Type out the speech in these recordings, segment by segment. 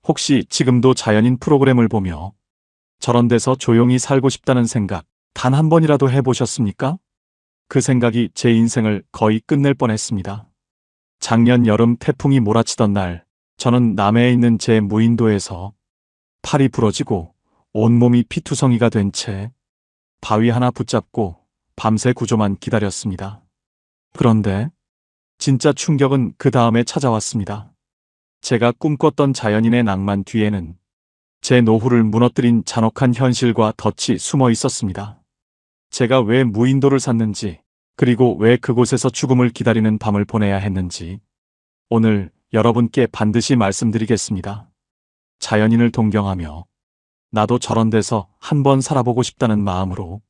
혹시 지금도 자연인 프로그램을 보며 저런 데서 조용히 살고 싶다는 생각 단 한 번이라도 해보셨습니까? 그 생각이 제 인생을 거의 끝낼 뻔했습니다. 작년 여름 태풍이 몰아치던 날, 저는 남해에 있는 제 무인도에서 팔이 부러지고 온몸이 피투성이가 된 채 바위 하나 붙잡고 밤새 구조만 기다렸습니다. 그런데 진짜 충격은 그 다음에 찾아왔습니다. 제가 꿈꿨던 자연인의 낭만 뒤에는 제 노후를 무너뜨린 잔혹한 현실과 덫이 숨어 있었습니다. 제가 왜 무인도를 샀는지, 그리고 왜 그곳에서 죽음을 기다리는 밤을 보내야 했는지 오늘 여러분께 반드시 말씀드리겠습니다. 자연인을 동경하며 나도 저런 데서 한번 살아보고 싶다는 마음으로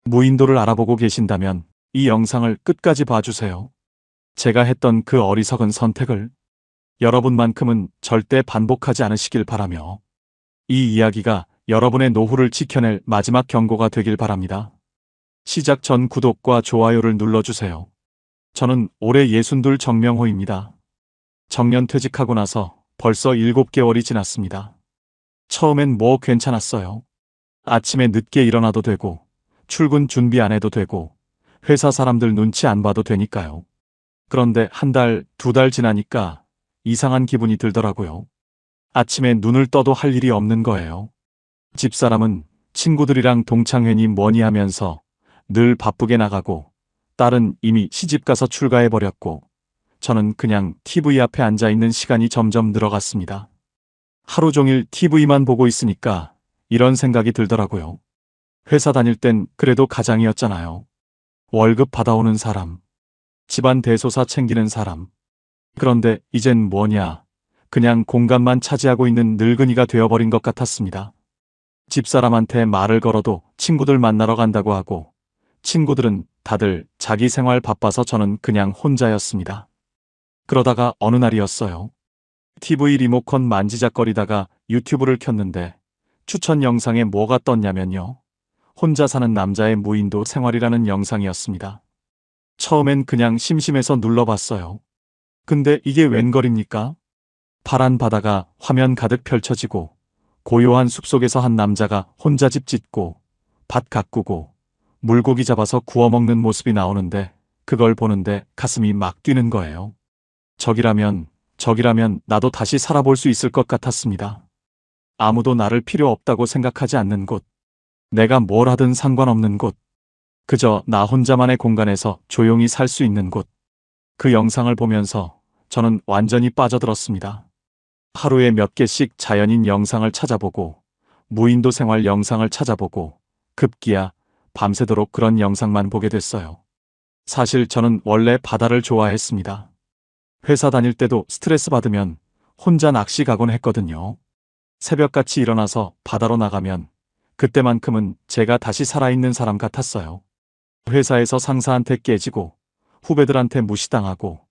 무인도를 알아보고 계신다면 이 영상을 끝까지 봐주세요. 제가 했던 그 어리석은 선택을 여러분만큼은 절대 반복하지 않으시길 바라며 이 이야기가 여러분의 노후를 지켜낼 마지막 경고가 되길 바랍니다. 시작 전 구독과 좋아요를 눌러주세요. 저는 올해 62 정명호입니다. 정년 퇴직하고 나서 벌써 7개월이 지났습니다. 처음엔 뭐 괜찮았어요. 아침에 늦게 일어나도 되고 출근 준비 안 해도 되고 회사 사람들 눈치 안 봐도 되니까요. 그런데 한 달, 2달 지나니까 이상한 기분이 들더라고요. 아침에 눈을 떠도 할 일이 없는 거예요. 집사람은 친구들이랑 동창회니 뭐니 하면서 늘 바쁘게 나가고 딸은 이미 시집가서 출가해버렸고 저는 그냥 TV 앞에 앉아있는 시간이 점점 늘어갔습니다. 하루 종일 TV만 보고 있으니까 이런 생각이 들더라고요. 회사 다닐 땐 그래도 가장이었잖아요. 월급 받아오는 사람, 집안 대소사 챙기는 사람. 그런데 이젠 뭐냐, 그냥 공간만 차지하고 있는 늙은이가 되어버린 것 같았습니다. 집사람한테 말을 걸어도 친구들 만나러 간다고 하고 친구들은 다들 자기 생활 바빠서 저는 그냥 혼자였습니다. 그러다가 어느 날이었어요. TV 리모컨 만지작거리다가 유튜브를 켰는데 추천 영상에 뭐가 떴냐면요. 혼자 사는 남자의 무인도 생활이라는 영상이었습니다. 처음엔 그냥 심심해서 눌러봤어요. 근데 이게 웬걸입니까? 파란 바다가 화면 가득 펼쳐지고 고요한 숲속에서 한 남자가 혼자 집 짓고 밭 가꾸고 물고기 잡아서 구워 먹는 모습이 나오는데 그걸 보는데 가슴이 막 뛰는 거예요. 저기라면 나도 다시 살아볼 수 있을 것 같았습니다. 아무도 나를 필요 없다고 생각하지 않는 곳, 내가 뭘 하든 상관없는 곳, 그저 나 혼자만의 공간에서 조용히 살 수 있는 곳. 그 영상을 보면서 저는 완전히 빠져들었습니다. 하루에 몇 개씩 자연인 영상을 찾아보고 무인도 생활 영상을 찾아보고 급기야 밤새도록 그런 영상만 보게 됐어요. 사실 저는 원래 바다를 좋아했습니다. 회사 다닐 때도 스트레스 받으면 혼자 낚시 가곤 했거든요. 새벽같이 일어나서 바다로 나가면 그때만큼은 제가 다시 살아있는 사람 같았어요. 회사에서 상사한테 깨지고 후배들한테 무시당하고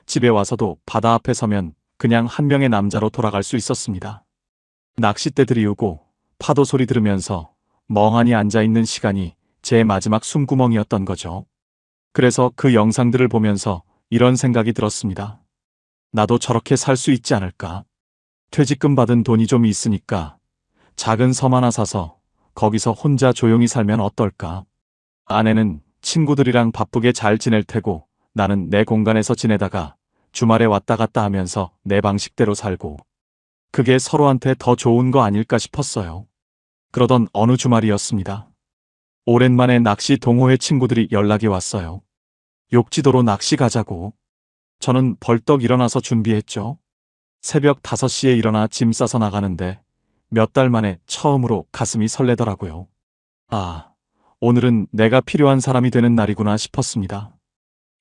집에 와서도 바다 앞에 서면 그냥 한 명의 남자로 돌아갈 수 있었습니다. 낚싯대 들이우고 파도 소리 들으면서 멍하니 앉아있는 시간이 제 마지막 숨구멍이었던 거죠. 그래서 그 영상들을 보면서 이런 생각이 들었습니다. 나도 저렇게 살 수 있지 않을까? 퇴직금 받은 돈이 좀 있으니까 작은 섬 하나 사서 거기서 혼자 조용히 살면 어떨까? 아내는 친구들이랑 바쁘게 잘 지낼 테고 나는 내 공간에서 지내다가 주말에 왔다 갔다 하면서 내 방식대로 살고 그게 서로한테 더 좋은 거 아닐까 싶었어요. 그러던 어느 주말이었습니다. 오랜만에 낚시 동호회 친구들이 연락이 왔어요. 욕지도로 낚시 가자고. 저는 벌떡 일어나서 준비했죠. 새벽 5시에 일어나 짐 싸서 나가는데 몇 달 만에 처음으로 가슴이 설레더라고요. 아, 오늘은 내가 필요한 사람이 되는 날이구나 싶었습니다.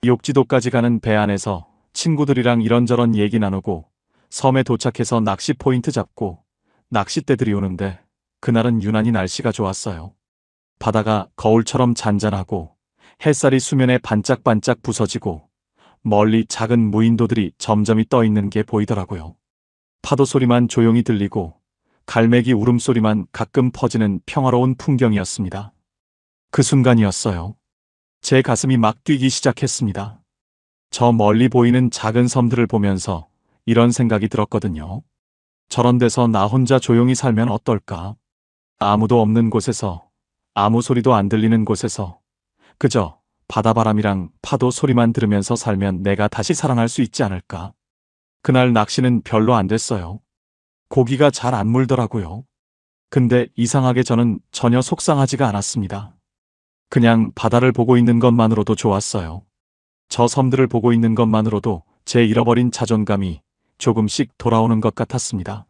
욕지도까지 가는 배 안에서 친구들이랑 이런저런 얘기 나누고 섬에 도착해서 낚시 포인트 잡고 낚싯대 들이오는데 그날은 유난히 날씨가 좋았어요. 바다가 거울처럼 잔잔하고 햇살이 수면에 반짝반짝 부서지고 멀리 작은 무인도들이 점점이 떠 있는 게 보이더라고요. 파도 소리만 조용히 들리고 갈매기 울음소리만 가끔 퍼지는 평화로운 풍경이었습니다. 그 순간이었어요. 제 가슴이 막 뛰기 시작했습니다. 저 멀리 보이는 작은 섬들을 보면서 이런 생각이 들었거든요. 저런 데서 나 혼자 조용히 살면 어떨까? 아무도 없는 곳에서, 아무 소리도 안 들리는 곳에서, 그저 바다바람이랑 파도 소리만 들으면서 살면 내가 다시 살아날 수 있지 않을까? 그날 낚시는 별로 안 됐어요. 고기가 잘 안 물더라고요. 근데 이상하게 저는 전혀 속상하지가 않았습니다. 그냥 바다를 보고 있는 것만으로도 좋았어요. 저 섬들을 보고 있는 것만으로도 제 잃어버린 자존감이 조금씩 돌아오는 것 같았습니다.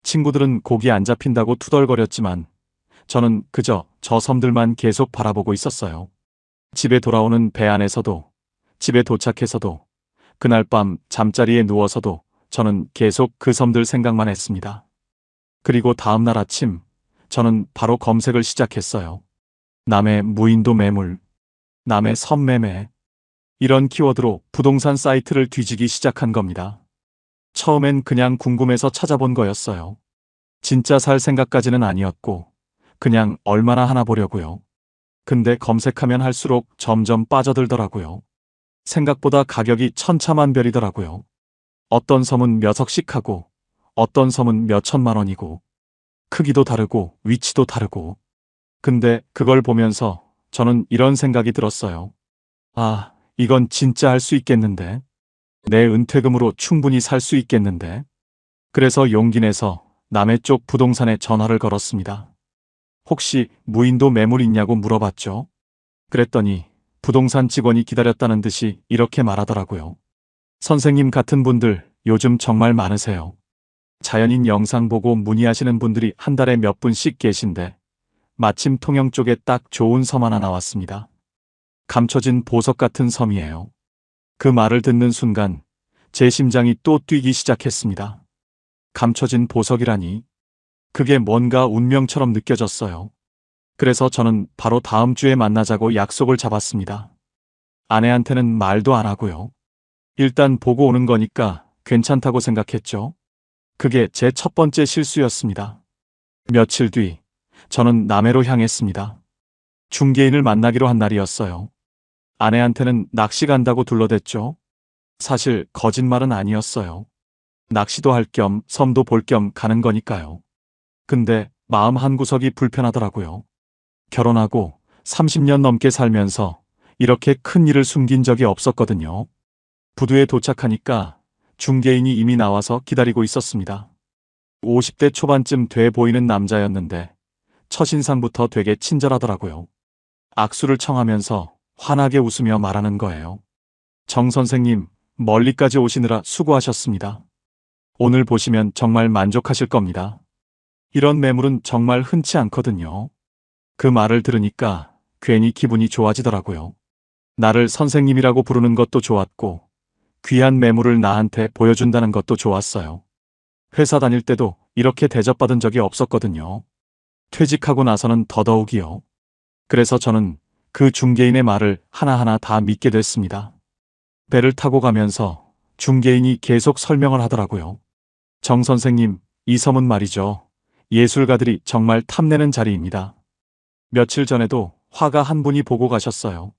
친구들은 고기 안 잡힌다고 투덜거렸지만 저는 그저 저 섬들만 계속 바라보고 있었어요. 집에 돌아오는 배 안에서도, 집에 도착해서도, 그날 밤 잠자리에 누워서도 저는 계속 그 섬들 생각만 했습니다. 그리고 다음 날 아침 저는 바로 검색을 시작했어요. 남해 무인도 매물, 남해 섬 매매, 이런 키워드로 부동산 사이트를 뒤지기 시작한 겁니다. 처음엔 그냥 궁금해서 찾아본 거였어요. 진짜 살 생각까지는 아니었고 그냥 얼마나 하나 보려고요. 근데 검색하면 할수록 점점 빠져들더라고요. 생각보다 가격이 천차만별이더라고요. 어떤 섬은 몇 억씩 하고 어떤 섬은 몇 천만 원이고 크기도 다르고 위치도 다르고. 근데 그걸 보면서 저는 이런 생각이 들었어요. 아, 이건 진짜 할 수 있겠는데? 내 은퇴금으로 충분히 살 수 있겠는데? 그래서 용기 내서 남해 쪽 부동산에 전화를 걸었습니다. 혹시 무인도 매물 있냐고 물어봤죠. 그랬더니 부동산 직원이 기다렸다는 듯이 이렇게 말하더라고요. 선생님 같은 분들 요즘 정말 많으세요. 자연인 영상 보고 문의하시는 분들이 한 달에 몇 분씩 계신데 마침 통영 쪽에 딱 좋은 섬 하나 나왔습니다. 감춰진 보석 같은 섬이에요. 그 말을 듣는 순간 제 심장이 또 뛰기 시작했습니다. 감춰진 보석이라니. 그게 뭔가 운명처럼 느껴졌어요. 그래서 저는 바로 다음 주에 만나자고 약속을 잡았습니다. 아내한테는 말도 안 하고요. 일단 보고 오는 거니까 괜찮다고 생각했죠. 그게 제 첫 번째 실수였습니다. 며칠 뒤 저는 남해로 향했습니다. 중개인을 만나기로 한 날이었어요. 아내한테는 낚시 간다고 둘러댔죠. 사실 거짓말은 아니었어요. 낚시도 할 겸 섬도 볼 겸 가는 거니까요. 근데 마음 한구석이 불편하더라고요. 결혼하고 30년 넘게 살면서 이렇게 큰 일을 숨긴 적이 없었거든요. 부두에 도착하니까 중개인이 이미 나와서 기다리고 있었습니다. 50대 초반쯤 돼 보이는 남자였는데 첫인상부터 되게 친절하더라고요. 악수를 청하면서 환하게 웃으며 말하는 거예요. 정 선생님, 멀리까지 오시느라 수고하셨습니다. 오늘 보시면 정말 만족하실 겁니다. 이런 매물은 정말 흔치 않거든요. 그 말을 들으니까 괜히 기분이 좋아지더라고요. 나를 선생님이라고 부르는 것도 좋았고 귀한 매물을 나한테 보여준다는 것도 좋았어요. 회사 다닐 때도 이렇게 대접받은 적이 없었거든요. 퇴직하고 나서는 더더욱이요. 그래서 저는 그 중개인의 말을 하나하나 다 믿게 됐습니다. 배를 타고 가면서 중개인이 계속 설명을 하더라고요. 정 선생님, 이 섬은 말이죠. 예술가들이 정말 탐내는 자리입니다. 며칠 전에도 화가 한 분이 보고 가셨어요.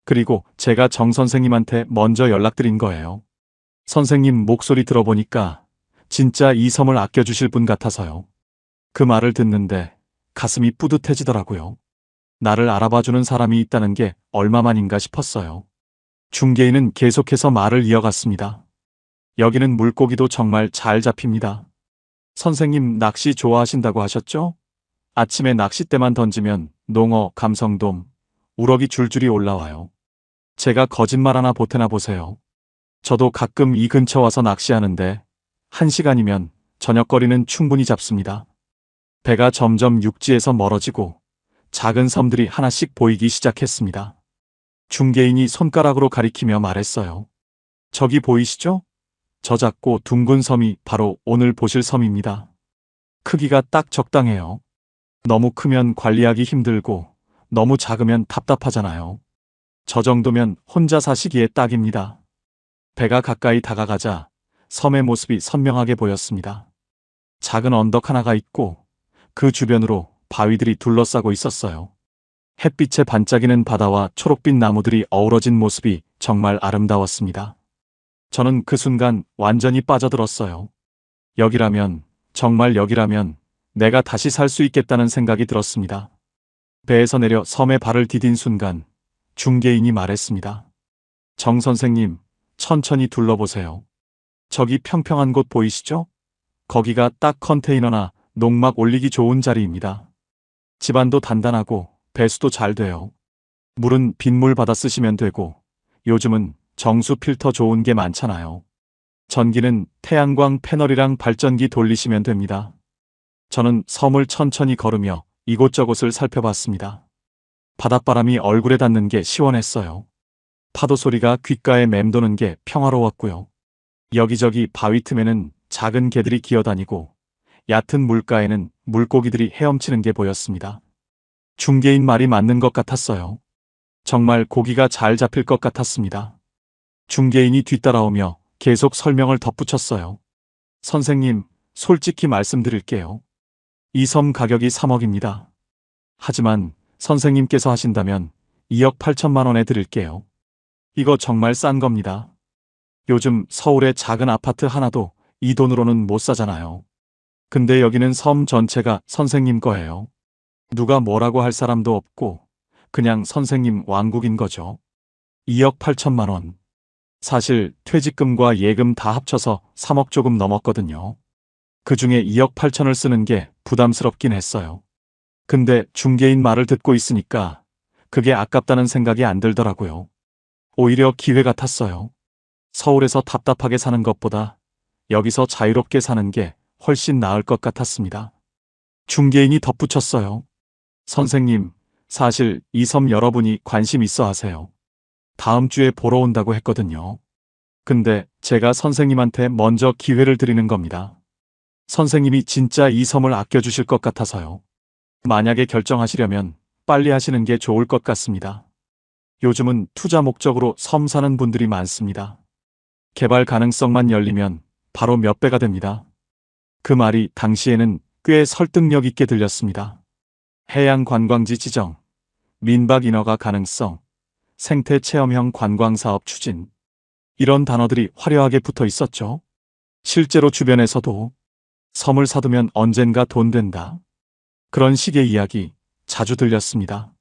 그리고 제가 정 선생님한테 먼저 연락드린 거예요. 선생님 목소리 들어보니까 진짜 이 섬을 아껴주실 분 같아서요. 그 말을 듣는데 가슴이 뿌듯해지더라고요. 나를 알아봐주는 사람이 있다는 게 얼마만인가 싶었어요. 중개인은 계속해서 말을 이어갔습니다. 여기는 물고기도 정말 잘 잡힙니다. 선생님 낚시 좋아하신다고 하셨죠? 아침에 낚싯대만 던지면 농어, 감성돔, 우럭이 줄줄이 올라와요. 제가 거짓말 하나 보태나 보세요. 저도 가끔 이 근처 와서 낚시하는데 1시간이면 저녁거리는 충분히 잡습니다. 배가 점점 육지에서 멀어지고 작은 섬들이 하나씩 보이기 시작했습니다. 중개인이 손가락으로 가리키며 말했어요. 저기 보이시죠? 저 작고 둥근 섬이 바로 오늘 보실 섬입니다. 크기가 딱 적당해요. 너무 크면 관리하기 힘들고 너무 작으면 답답하잖아요. 저 정도면 혼자 사시기에 딱입니다. 배가 가까이 다가가자 섬의 모습이 선명하게 보였습니다. 작은 언덕 하나가 있고 그 주변으로 바위들이 둘러싸고 있었어요. 햇빛에 반짝이는 바다와 초록빛 나무들이 어우러진 모습이 정말 아름다웠습니다. 저는 그 순간 완전히 빠져들었어요. 여기라면 정말 여기라면 내가 다시 살 수 있겠다는 생각이 들었습니다. 배에서 내려 섬에 발을 디딘 순간 중개인이 말했습니다. 정 선생님, 천천히 둘러보세요. 저기 평평한 곳 보이시죠? 거기가 딱 컨테이너나 농막 올리기 좋은 자리입니다. 집안도 단단하고 배수도 잘 돼요. 물은 빗물 받아 쓰시면 되고 요즘은 정수 필터 좋은 게 많잖아요. 전기는 태양광 패널이랑 발전기 돌리시면 됩니다. 저는 섬을 천천히 걸으며 이곳저곳을 살펴봤습니다. 바닷바람이 얼굴에 닿는 게 시원했어요. 파도 소리가 귓가에 맴도는 게 평화로웠고요. 여기저기 바위 틈에는 작은 개들이 기어다니고 얕은 물가에는 물고기들이 헤엄치는 게 보였습니다. 중개인 말이 맞는 것 같았어요. 정말 고기가 잘 잡힐 것 같았습니다. 중개인이 뒤따라오며 계속 설명을 덧붙였어요. 선생님, 솔직히 말씀드릴게요. 이 섬 가격이 3억입니다. 하지만 선생님께서 하신다면 2억 8천만 원에 드릴게요. 이거 정말 싼 겁니다. 요즘 서울의 작은 아파트 하나도 이 돈으로는 못 사잖아요. 근데 여기는 섬 전체가 선생님 거예요. 누가 뭐라고 할 사람도 없고 그냥 선생님 왕국인 거죠. 2억 8천만 원. 사실 퇴직금과 예금 다 합쳐서 3억 조금 넘었거든요. 그 중에 2억 8천을 쓰는 게 부담스럽긴 했어요. 근데 중개인 말을 듣고 있으니까 그게 아깝다는 생각이 안 들더라고요. 오히려 기회 같았어요. 서울에서 답답하게 사는 것보다 여기서 자유롭게 사는 게 훨씬 나을 것 같았습니다. 중개인이 덧붙였어요. 선생님, 사실 이 섬 여러분이 관심 있어 하세요. 다음 주에 보러 온다고 했거든요. 근데 제가 선생님한테 먼저 기회를 드리는 겁니다. 선생님이 진짜 이 섬을 아껴주실 것 같아서요. 만약에 결정하시려면 빨리 하시는 게 좋을 것 같습니다. 요즘은 투자 목적으로 섬 사는 분들이 많습니다. 개발 가능성만 열리면 바로 몇 배가 됩니다. 그 말이 당시에는 꽤 설득력 있게 들렸습니다. 해양 관광지 지정, 민박 인허가 가능성, 생태 체험형 관광사업 추진. 이런 단어들이 화려하게 붙어 있었죠. 실제로 주변에서도 섬을 사두면 언젠가 돈 된다. 그런 식의 이야기 자주 들렸습니다.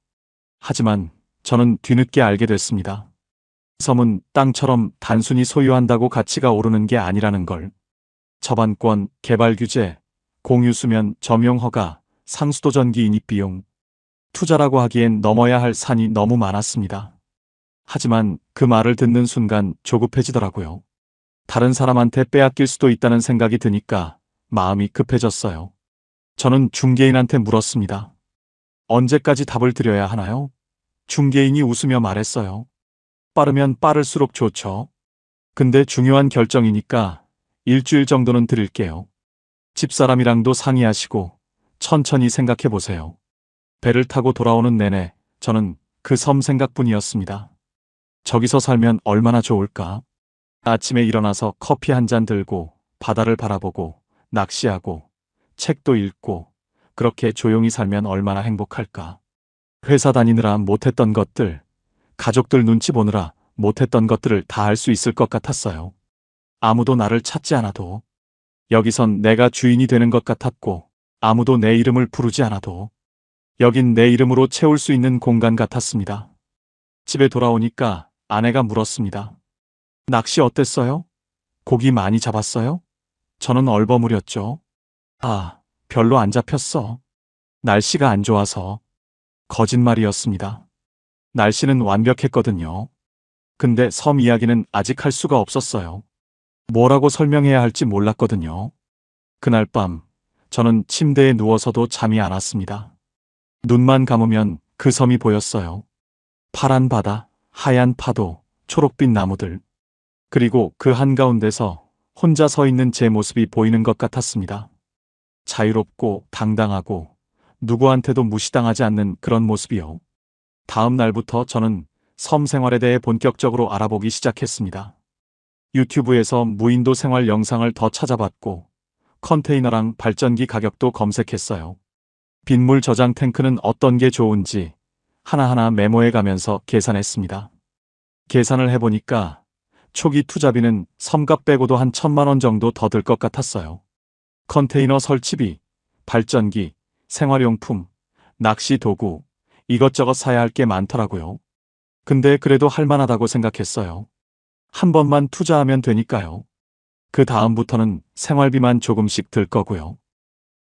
하지만 저는 뒤늦게 알게 됐습니다. 섬은 땅처럼 단순히 소유한다고 가치가 오르는 게 아니라는 걸. 저반권, 개발 규제, 공유수면, 점용허가, 상수도 전기 인입비용. 투자라고 하기엔 넘어야 할 산이 너무 많았습니다. 하지만 그 말을 듣는 순간 조급해지더라고요. 다른 사람한테 빼앗길 수도 있다는 생각이 드니까 마음이 급해졌어요. 저는 중개인한테 물었습니다. 언제까지 답을 드려야 하나요? 중개인이 웃으며 말했어요. 빠르면 빠를수록 좋죠. 근데 중요한 결정이니까 일주일 정도는 드릴게요. 집사람이랑도 상의하시고 천천히 생각해 보세요. 배를 타고 돌아오는 내내 저는 그 섬 생각뿐이었습니다. 저기서 살면 얼마나 좋을까? 아침에 일어나서 커피 한 잔 들고 바다를 바라보고 낚시하고 책도 읽고 그렇게 조용히 살면 얼마나 행복할까? 회사 다니느라 못했던 것들, 가족들 눈치 보느라 못했던 것들을 다 할 수 있을 것 같았어요. 아무도 나를 찾지 않아도, 여기선 내가 주인이 되는 것 같았고, 아무도 내 이름을 부르지 않아도, 여긴 내 이름으로 채울 수 있는 공간 같았습니다. 집에 돌아오니까 아내가 물었습니다. 낚시 어땠어요? 고기 많이 잡았어요? 저는 얼버무렸죠. 아, 별로 안 잡혔어. 날씨가 안 좋아서. 거짓말이었습니다. 날씨는 완벽했거든요. 근데 섬 이야기는 아직 할 수가 없었어요. 뭐라고 설명해야 할지 몰랐거든요. 그날 밤, 저는 침대에 누워서도 잠이 안 왔습니다. 눈만 감으면 그 섬이 보였어요. 파란 바다, 하얀 파도, 초록빛 나무들. 그리고 그 한가운데서 혼자 서 있는 제 모습이 보이는 것 같았습니다. 자유롭고 당당하고 누구한테도 무시당하지 않는 그런 모습이요. 다음 날부터 저는 섬 생활에 대해 본격적으로 알아보기 시작했습니다. 유튜브에서 무인도 생활 영상을 더 찾아봤고 컨테이너랑 발전기 가격도 검색했어요. 빗물 저장 탱크는 어떤 게 좋은지 하나하나 메모해 가면서 계산했습니다. 계산을 해보니까 초기 투자비는 섬값 빼고도 한 1,000만 원 정도 더 들 것 같았어요. 컨테이너 설치비, 발전기, 생활용품, 낚시 도구, 이것저것 사야 할 게 많더라고요. 근데 그래도 할 만하다고 생각했어요. 한 번만 투자하면 되니까요. 그 다음부터는 생활비만 조금씩 들 거고요.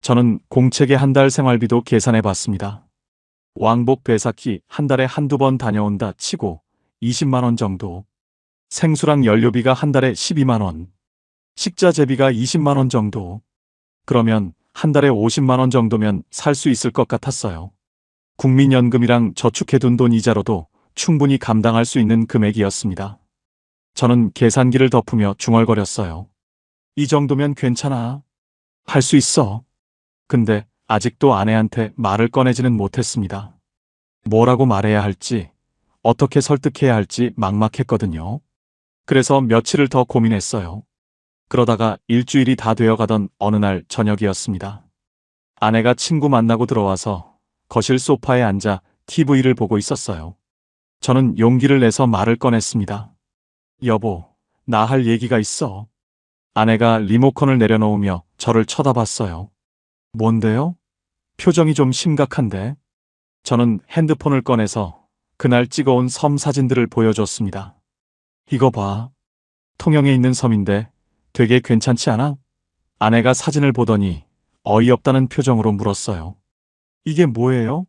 저는 공책에 한 달 생활비도 계산해 봤습니다. 왕복 배삭기 한 달에 한두 번 다녀온다 치고 20만 원 정도. 생수랑 연료비가 한 달에 12만 원. 식자재비가 20만 원 정도. 그러면 한 달에 50만 원 정도면 살 수 있을 것 같았어요. 국민연금이랑 저축해둔 돈 이자로도 충분히 감당할 수 있는 금액이었습니다. 저는 계산기를 덮으며 중얼거렸어요. 이 정도면 괜찮아. 할 수 있어. 근데 아직도 아내한테 말을 꺼내지는 못했습니다. 뭐라고 말해야 할지, 어떻게 설득해야 할지 막막했거든요. 그래서 며칠을 더 고민했어요. 그러다가 일주일이 다 되어가던 어느 날 저녁이었습니다. 아내가 친구 만나고 들어와서 거실 소파에 앉아 TV를 보고 있었어요. 저는 용기를 내서 말을 꺼냈습니다. 여보, 나 할 얘기가 있어. 아내가 리모컨을 내려놓으며 저를 쳐다봤어요. 뭔데요? 표정이 좀 심각한데. 저는 핸드폰을 꺼내서 그날 찍어온 섬 사진들을 보여줬습니다. 이거 봐. 통영에 있는 섬인데 되게 괜찮지 않아? 아내가 사진을 보더니 어이없다는 표정으로 물었어요. 이게 뭐예요?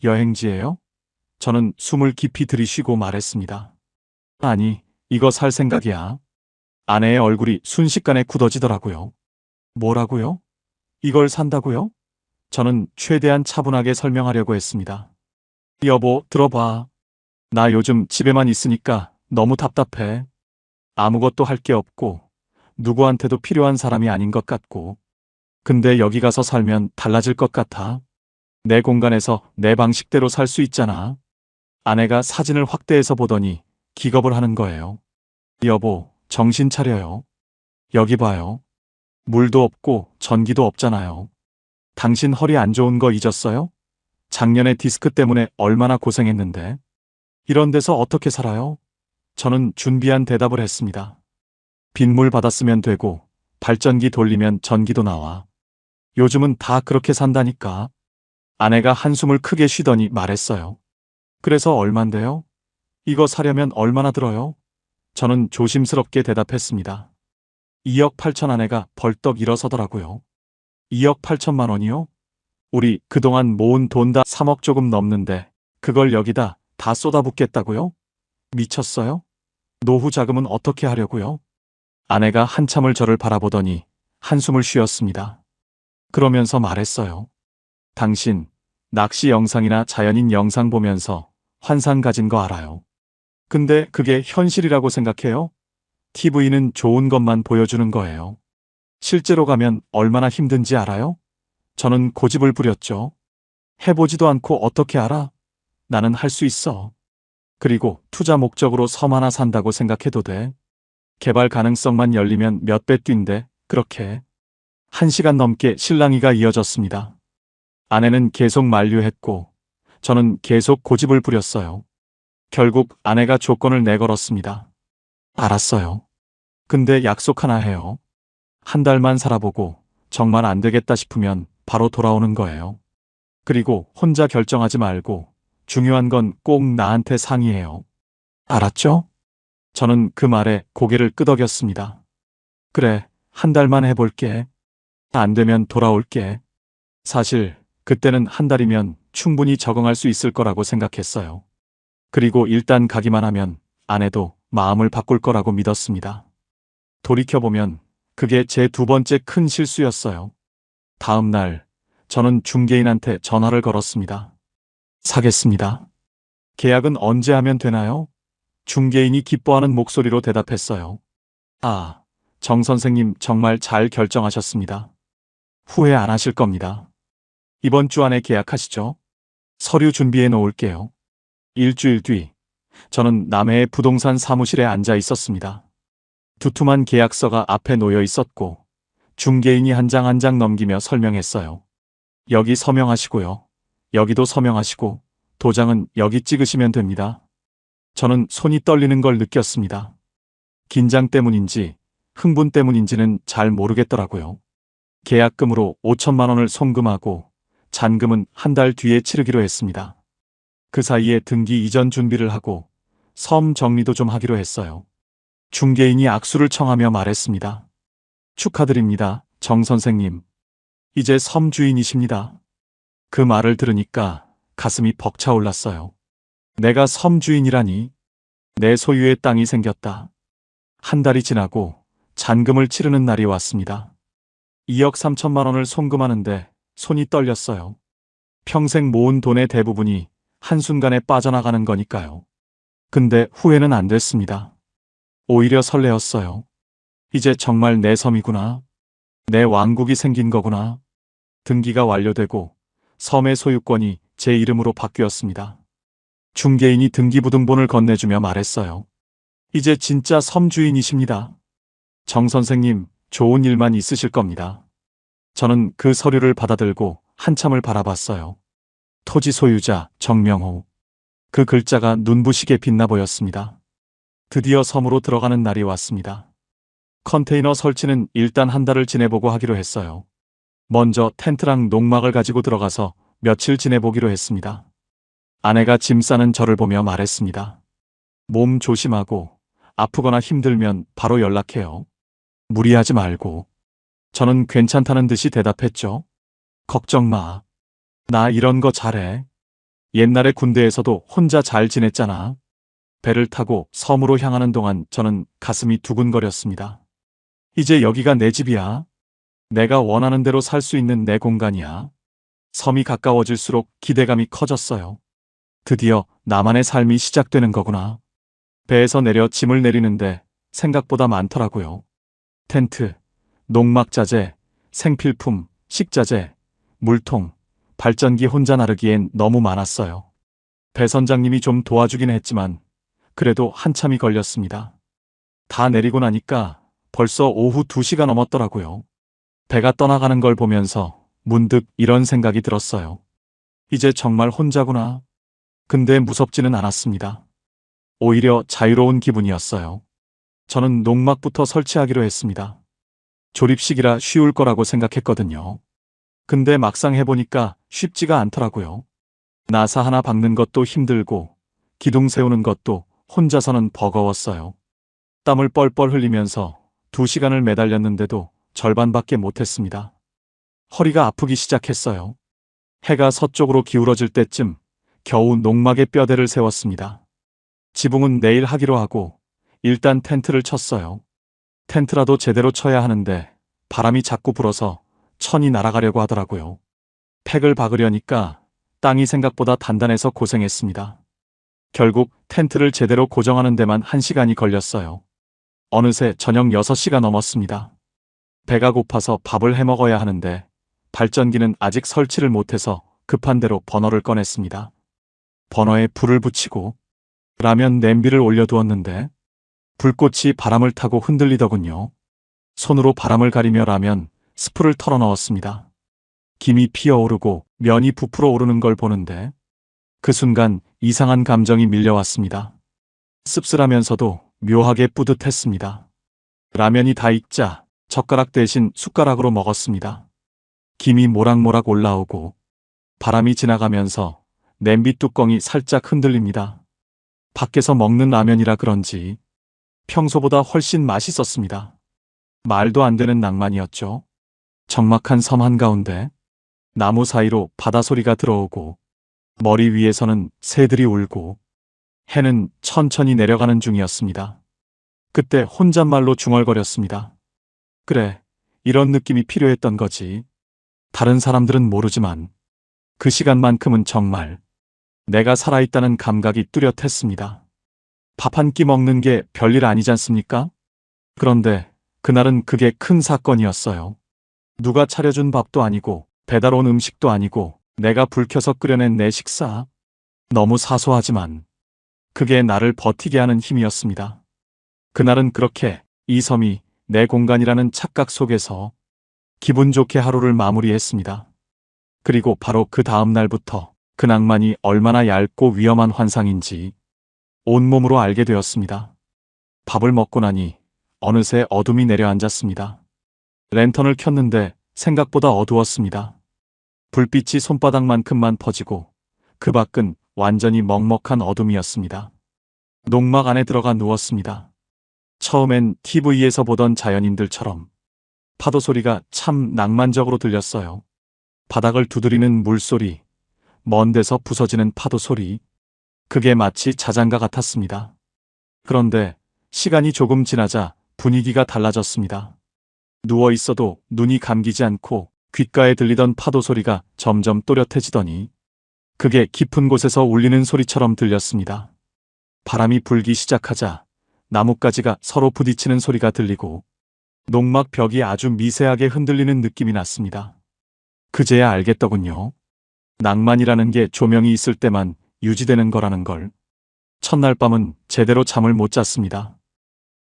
여행지예요? 저는 숨을 깊이 들이쉬고 말했습니다. 아니, 이거 살 생각이야. 아내의 얼굴이 순식간에 굳어지더라고요. 뭐라고요? 이걸 산다고요? 저는 최대한 차분하게 설명하려고 했습니다. 여보, 들어봐. 나 요즘 집에만 있으니까 너무 답답해. 아무것도 할 게 없고, 누구한테도 필요한 사람이 아닌 것 같고. 근데 여기 가서 살면 달라질 것 같아. 내 공간에서 내 방식대로 살 수 있잖아. 아내가 사진을 확대해서 보더니 기겁을 하는 거예요. 여보, 정신 차려요. 여기 봐요. 물도 없고 전기도 없잖아요. 당신 허리 안 좋은 거 잊었어요? 작년에 디스크 때문에 얼마나 고생했는데. 이런 데서 어떻게 살아요? 저는 준비한 대답을 했습니다. 빗물 받았으면 되고 발전기 돌리면 전기도 나와. 요즘은 다 그렇게 산다니까. 아내가 한숨을 크게 쉬더니 말했어요. 그래서 얼만데요? 이거 사려면 얼마나 들어요? 저는 조심스럽게 대답했습니다. 2억 8천. 아내가 벌떡 일어서더라고요. 2억 8천만 원이요? 우리 그동안 모은 돈 다 3억 조금 넘는데 그걸 여기다 다 쏟아붓겠다고요? 미쳤어요? 노후 자금은 어떻게 하려고요? 아내가 한참을 저를 바라보더니 한숨을 쉬었습니다. 그러면서 말했어요. 당신 낚시 영상이나 자연인 영상 보면서 환상 가진 거 알아요. 근데 그게 현실이라고 생각해요? TV는 좋은 것만 보여주는 거예요. 실제로 가면 얼마나 힘든지 알아요? 저는 고집을 부렸죠. 해보지도 않고 어떻게 알아? 나는 할 수 있어. 그리고 투자 목적으로 섬 하나 산다고 생각해도 돼. 개발 가능성만 열리면 몇 배 뛴대. 그렇게. 1시간 넘게 실랑이가 이어졌습니다. 아내는 계속 만류했고 저는 계속 고집을 부렸어요. 결국 아내가 조건을 내걸었습니다. 알았어요. 근데 약속 하나 해요. 한 달만 살아보고 정말 안 되겠다 싶으면 바로 돌아오는 거예요. 그리고 혼자 결정하지 말고 중요한 건 꼭 나한테 상의해요. 알았죠? 저는 그 말에 고개를 끄덕였습니다. 그래, 한 달만 해볼게. 안 되면 돌아올게. 사실 그때는 한 달이면 충분히 적응할 수 있을 거라고 생각했어요. 그리고 일단 가기만 하면 아내도 마음을 바꿀 거라고 믿었습니다. 돌이켜보면 그게 제 두 번째 큰 실수였어요. 다음 날 저는 중개인한테 전화를 걸었습니다. 사겠습니다. 계약은 언제 하면 되나요? 중개인이 기뻐하는 목소리로 대답했어요. 아, 정 선생님 정말 잘 결정하셨습니다. 후회 안 하실 겁니다. 이번 주 안에 계약하시죠? 서류 준비해 놓을게요. 일주일 뒤, 저는 남해의 부동산 사무실에 앉아 있었습니다. 두툼한 계약서가 앞에 놓여 있었고, 중개인이 한 장 한 장 넘기며 설명했어요. 여기 서명하시고요. 여기도 서명하시고, 도장은 여기 찍으시면 됩니다. 저는 손이 떨리는 걸 느꼈습니다. 긴장 때문인지, 흥분 때문인지는 잘 모르겠더라고요. 계약금으로 5천만 원을 송금하고 잔금은 한 달 뒤에 치르기로 했습니다. 그 사이에 등기 이전 준비를 하고 섬 정리도 좀 하기로 했어요. 중개인이 악수를 청하며 말했습니다. 축하드립니다, 정 선생님. 이제 섬 주인이십니다. 그 말을 들으니까 가슴이 벅차올랐어요. 내가 섬 주인이라니. 내 소유의 땅이 생겼다. 한 달이 지나고 잔금을 치르는 날이 왔습니다. 2억 3천만 원을 송금하는데 손이 떨렸어요. 평생 모은 돈의 대부분이 한순간에 빠져나가는 거니까요. 근데 후회는 안 됐습니다. 오히려 설레었어요. 이제 정말 내 섬이구나. 내 왕국이 생긴 거구나. 등기가 완료되고 섬의 소유권이 제 이름으로 바뀌었습니다. 중개인이 등기부등본을 건네주며 말했어요. 이제 진짜 섬 주인이십니다. 정 선생님, 좋은 일만 있으실 겁니다. 저는 그 서류를 받아들고 한참을 바라봤어요. 토지 소유자 정명호. 그 글자가 눈부시게 빛나 보였습니다. 드디어 섬으로 들어가는 날이 왔습니다. 컨테이너 설치는 일단 한 달을 지내보고 하기로 했어요. 먼저 텐트랑 농막을 가지고 들어가서 며칠 지내보기로 했습니다. 아내가 짐 싸는 저를 보며 말했습니다. 몸 조심하고 아프거나 힘들면 바로 연락해요. 무리하지 말고. 저는 괜찮다는 듯이 대답했죠. 걱정 마. 나 이런 거 잘해. 옛날에 군대에서도 혼자 잘 지냈잖아. 배를 타고 섬으로 향하는 동안 저는 가슴이 두근거렸습니다. 이제 여기가 내 집이야. 내가 원하는 대로 살 수 있는 내 공간이야. 섬이 가까워질수록 기대감이 커졌어요. 드디어 나만의 삶이 시작되는 거구나. 배에서 내려 짐을 내리는데 생각보다 많더라고요. 텐트, 농막자재, 생필품, 식자재, 물통, 발전기 혼자 나르기엔 너무 많았어요. 배 선장님이 좀 도와주긴 했지만 그래도 한참이 걸렸습니다. 다 내리고 나니까 벌써 오후 2시가 넘었더라고요. 배가 떠나가는 걸 보면서 문득 이런 생각이 들었어요. 이제 정말 혼자구나. 근데 무섭지는 않았습니다. 오히려 자유로운 기분이었어요. 저는 농막부터 설치하기로 했습니다. 조립식이라 쉬울 거라고 생각했거든요. 근데 막상 해보니까 쉽지가 않더라고요. 나사 하나 박는 것도 힘들고 기둥 세우는 것도 혼자서는 버거웠어요. 땀을 뻘뻘 흘리면서 2시간을 매달렸는데도 절반밖에 못했습니다. 허리가 아프기 시작했어요. 해가 서쪽으로 기울어질 때쯤 겨우 농막에 뼈대를 세웠습니다. 지붕은 내일 하기로 하고 일단 텐트를 쳤어요. 텐트라도 제대로 쳐야 하는데 바람이 자꾸 불어서 천이 날아가려고 하더라고요. 팩을 박으려니까 땅이 생각보다 단단해서 고생했습니다. 결국 텐트를 제대로 고정하는 데만 1시간이 걸렸어요. 어느새 저녁 6시가 넘었습니다. 배가 고파서 밥을 해 먹어야 하는데 발전기는 아직 설치를 못해서 급한 대로 버너를 꺼냈습니다. 버너에 불을 붙이고 라면 냄비를 올려두었는데 불꽃이 바람을 타고 흔들리더군요. 손으로 바람을 가리며 라면 스프를 털어 넣었습니다. 김이 피어오르고 면이 부풀어 오르는 걸 보는데 그 순간 이상한 감정이 밀려왔습니다. 씁쓸하면서도 묘하게 뿌듯했습니다. 라면이 다 익자 젓가락 대신 숟가락으로 먹었습니다. 김이 모락모락 올라오고 바람이 지나가면서 냄비 뚜껑이 살짝 흔들립니다. 밖에서 먹는 라면이라 그런지 평소보다 훨씬 맛있었습니다. 말도 안 되는 낭만이었죠. 적막한 섬 한가운데 나무 사이로 바다 소리가 들어오고 머리 위에서는 새들이 울고 해는 천천히 내려가는 중이었습니다. 그때 혼잣말로 중얼거렸습니다. 그래, 이런 느낌이 필요했던 거지. 다른 사람들은 모르지만 그 시간만큼은 정말 내가 살아있다는 감각이 뚜렷했습니다. 밥 한 끼 먹는 게 별일 아니지 않습니까? 그런데 그날은 그게 큰 사건이었어요. 누가 차려준 밥도 아니고 배달 온 음식도 아니고 내가 불 켜서 끓여낸 내 식사. 너무 사소하지만 그게 나를 버티게 하는 힘이었습니다. 그날은 그렇게 이 섬이 내 공간이라는 착각 속에서 기분 좋게 하루를 마무리했습니다. 그리고 바로 그 다음 날부터 그 낭만이 얼마나 얇고 위험한 환상인지 온몸으로 알게 되었습니다. 밥을 먹고 나니 어느새 어둠이 내려앉았습니다. 랜턴을 켰는데 생각보다 어두웠습니다. 불빛이 손바닥만큼만 퍼지고 그 밖은 완전히 먹먹한 어둠이었습니다. 농막 안에 들어가 누웠습니다. 처음엔 TV에서 보던 자연인들처럼 파도 소리가 참 낭만적으로 들렸어요. 바닥을 두드리는 물소리, 먼 데서 부서지는 파도 소리, 그게 마치 자장가 같았습니다. 그런데 시간이 조금 지나자 분위기가 달라졌습니다. 누워 있어도 눈이 감기지 않고 귓가에 들리던 파도 소리가 점점 또렷해지더니 그게 깊은 곳에서 울리는 소리처럼 들렸습니다. 바람이 불기 시작하자 나뭇가지가 서로 부딪히는 소리가 들리고 농막 벽이 아주 미세하게 흔들리는 느낌이 났습니다. 그제야 알겠더군요. 낭만이라는 게 조명이 있을 때만 유지되는 거라는 걸. 첫날 밤은 제대로 잠을 못 잤습니다.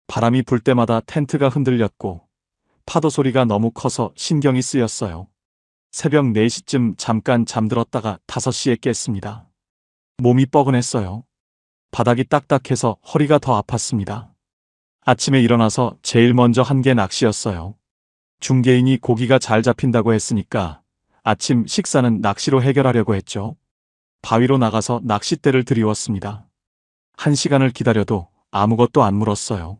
바람이 불 때마다 텐트가 흔들렸고 파도 소리가 너무 커서 신경이 쓰였어요. 새벽 4시쯤 잠깐 잠들었다가 5시에 깼습니다. 몸이 뻐근했어요. 바닥이 딱딱해서 허리가 더 아팠습니다. 아침에 일어나서 제일 먼저 한 게 낚시였어요. 중개인이 고기가 잘 잡힌다고 했으니까 아침 식사는 낚시로 해결하려고 했죠. 바위로 나가서 낚싯대를 들이웠습니다. 1시간을 기다려도 아무것도 안 물었어요.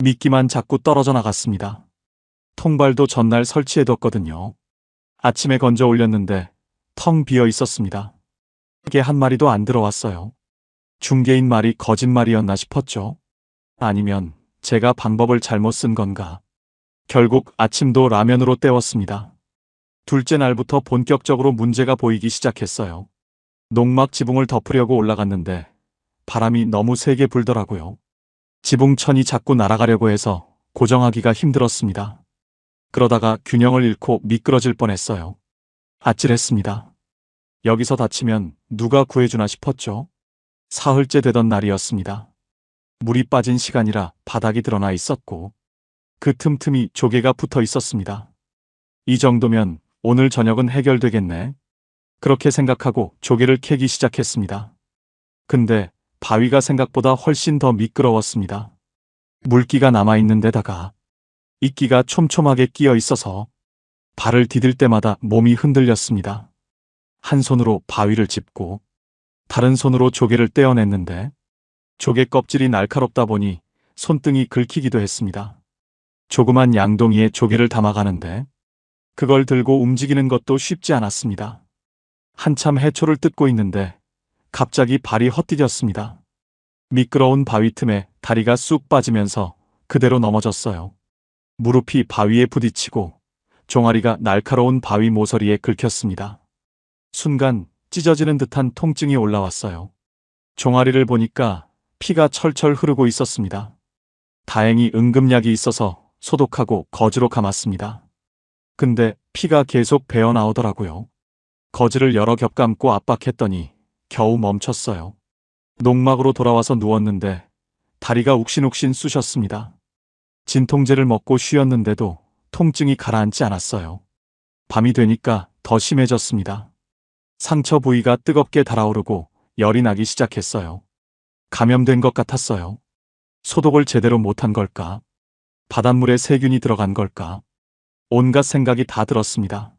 미끼만 자꾸 떨어져 나갔습니다. 통발도 전날 설치해뒀거든요. 아침에 건져 올렸는데 텅 비어 있었습니다. 게 한 마리도 안 들어왔어요. 중개인 말이 거짓말이었나 싶었죠. 아니면 제가 방법을 잘못 쓴 건가. 결국 아침도 라면으로 때웠습니다. 둘째 날부터 본격적으로 문제가 보이기 시작했어요. 농막 지붕을 덮으려고 올라갔는데 바람이 너무 세게 불더라고요. 지붕천이 자꾸 날아가려고 해서 고정하기가 힘들었습니다. 그러다가 균형을 잃고 미끄러질 뻔했어요. 아찔했습니다. 여기서 다치면 누가 구해주나 싶었죠. 사흘째 되던 날이었습니다. 물이 빠진 시간이라 바닥이 드러나 있었고 그 틈틈이 조개가 붙어 있었습니다. 이 정도면 오늘 저녁은 해결되겠네. 그렇게 생각하고 조개를 캐기 시작했습니다. 근데 바위가 생각보다 훨씬 더 미끄러웠습니다. 물기가 남아있는 데다가 이끼가 촘촘하게 끼어 있어서 발을 디딜 때마다 몸이 흔들렸습니다. 한 손으로 바위를 짚고 다른 손으로 조개를 떼어냈는데 조개 껍질이 날카롭다 보니 손등이 긁히기도 했습니다. 조그만 양동이에 조개를 담아가는데 그걸 들고 움직이는 것도 쉽지 않았습니다. 한참 해초를 뜯고 있는데 갑자기 발이 헛디뎠습니다. 미끄러운 바위 틈에 다리가 쑥 빠지면서 그대로 넘어졌어요. 무릎이 바위에 부딪히고 종아리가 날카로운 바위 모서리에 긁혔습니다. 순간 찢어지는 듯한 통증이 올라왔어요. 종아리를 보니까 피가 철철 흐르고 있었습니다. 다행히 응급약이 있어서 소독하고 거즈로 감았습니다. 근데 피가 계속 배어나오더라고요. 거즈를 여러 겹 감고 압박했더니 겨우 멈췄어요. 농막으로 돌아와서 누웠는데 다리가 욱신욱신 쑤셨습니다. 진통제를 먹고 쉬었는데도 통증이 가라앉지 않았어요. 밤이 되니까 더 심해졌습니다. 상처 부위가 뜨겁게 달아오르고 열이 나기 시작했어요. 감염된 것 같았어요. 소독을 제대로 못한 걸까? 바닷물에 세균이 들어간 걸까? 온갖 생각이 다 들었습니다.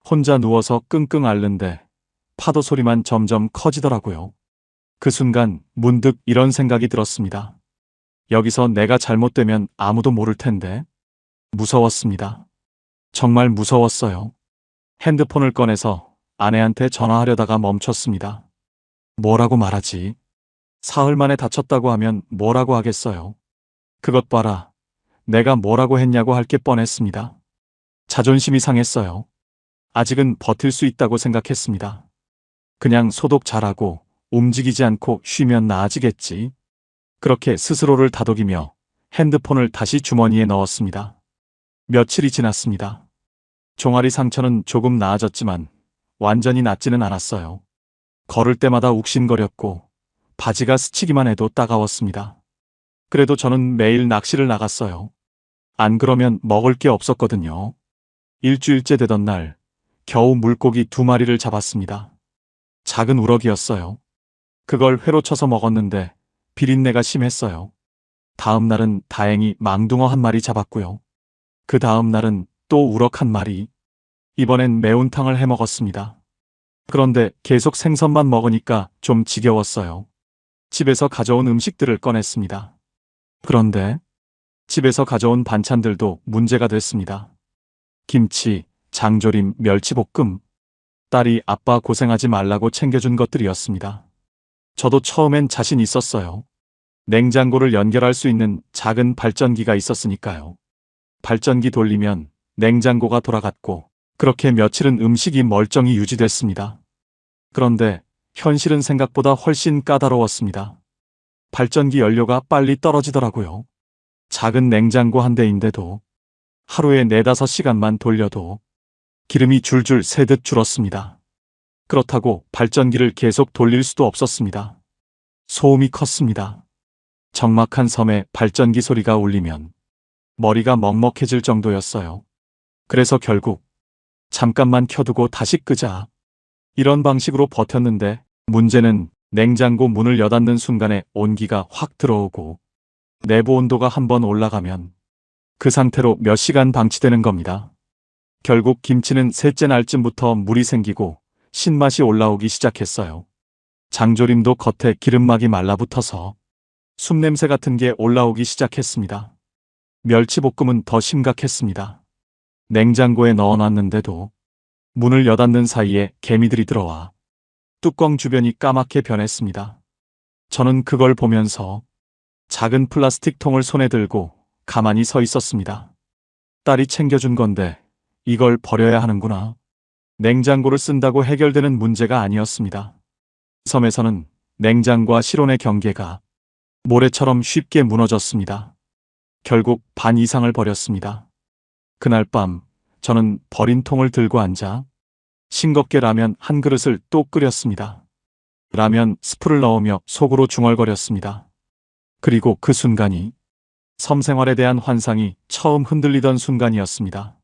혼자 누워서 끙끙 앓는데 파도 소리만 점점 커지더라고요. 그 순간 문득 이런 생각이 들었습니다. 여기서 내가 잘못되면 아무도 모를 텐데. 무서웠습니다. 정말 무서웠어요. 핸드폰을 꺼내서 아내한테 전화하려다가 멈췄습니다. 뭐라고 말하지? 사흘 만에 다쳤다고 하면 뭐라고 하겠어요? 그것 봐라. 내가 뭐라고 했냐고 할 게 뻔했습니다. 자존심이 상했어요. 아직은 버틸 수 있다고 생각했습니다. 그냥 소독 잘하고 움직이지 않고 쉬면 나아지겠지. 그렇게 스스로를 다독이며 핸드폰을 다시 주머니에 넣었습니다. 며칠이 지났습니다. 종아리 상처는 조금 나아졌지만 완전히 낫지는 않았어요. 걸을 때마다 욱신거렸고 바지가 스치기만 해도 따가웠습니다. 그래도 저는 매일 낚시를 나갔어요. 안 그러면 먹을 게 없었거든요. 일주일째 되던 날 겨우 물고기 2마리를 잡았습니다. 작은 우럭이었어요. 그걸 회로 쳐서 먹었는데 비린내가 심했어요. 다음 날은 다행히 망둥어 1마리 잡았고요. 그 다음 날은 또 우럭 1마리, 이번엔 매운탕을 해 먹었습니다. 그런데 계속 생선만 먹으니까 좀 지겨웠어요. 집에서 가져온 음식들을 꺼냈습니다. 그런데 집에서 가져온 반찬들도 문제가 됐습니다. 김치, 장조림, 멸치볶음. 딸이 아빠 고생하지 말라고 챙겨준 것들이었습니다. 저도 처음엔 자신 있었어요. 냉장고를 연결할 수 있는 작은 발전기가 있었으니까요. 발전기 돌리면 냉장고가 돌아갔고, 그렇게 며칠은 음식이 멀쩡히 유지됐습니다. 그런데 현실은 생각보다 훨씬 까다로웠습니다. 발전기 연료가 빨리 떨어지더라고요. 작은 냉장고 한 대인데도 하루에 4~5시간만 돌려도 기름이 줄줄 새듯 줄었습니다. 그렇다고 발전기를 계속 돌릴 수도 없었습니다. 소음이 컸습니다. 적막한 섬에 발전기 소리가 울리면 머리가 먹먹해질 정도였어요. 그래서 결국 잠깐만 켜두고 다시 끄자. 이런 방식으로 버텼는데 문제는 냉장고 문을 여닫는 순간에 온기가 확 들어오고 내부 온도가 한번 올라가면 그 상태로 몇 시간 방치되는 겁니다. 결국 김치는 셋째 날쯤부터 물이 생기고 신맛이 올라오기 시작했어요. 장조림도 겉에 기름막이 말라붙어서 숲냄새 같은 게 올라오기 시작했습니다. 멸치볶음은 더 심각했습니다. 냉장고에 넣어놨는데도 문을 여닫는 사이에 개미들이 들어와 뚜껑 주변이 까맣게 변했습니다. 저는 그걸 보면서 작은 플라스틱 통을 손에 들고 가만히 서 있었습니다. 딸이 챙겨준 건데 이걸 버려야 하는구나. 냉장고를 쓴다고 해결되는 문제가 아니었습니다. 섬에서는 냉장고와 실온의 경계가 모래처럼 쉽게 무너졌습니다. 결국 반 이상을 버렸습니다. 그날 밤 저는 버린 통을 들고 앉아 싱겁게 라면 한 그릇을 또 끓였습니다. 라면 스프를 넣으며 속으로 중얼거렸습니다. 그리고 그 순간이 섬 생활에 대한 환상이 처음 흔들리던 순간이었습니다.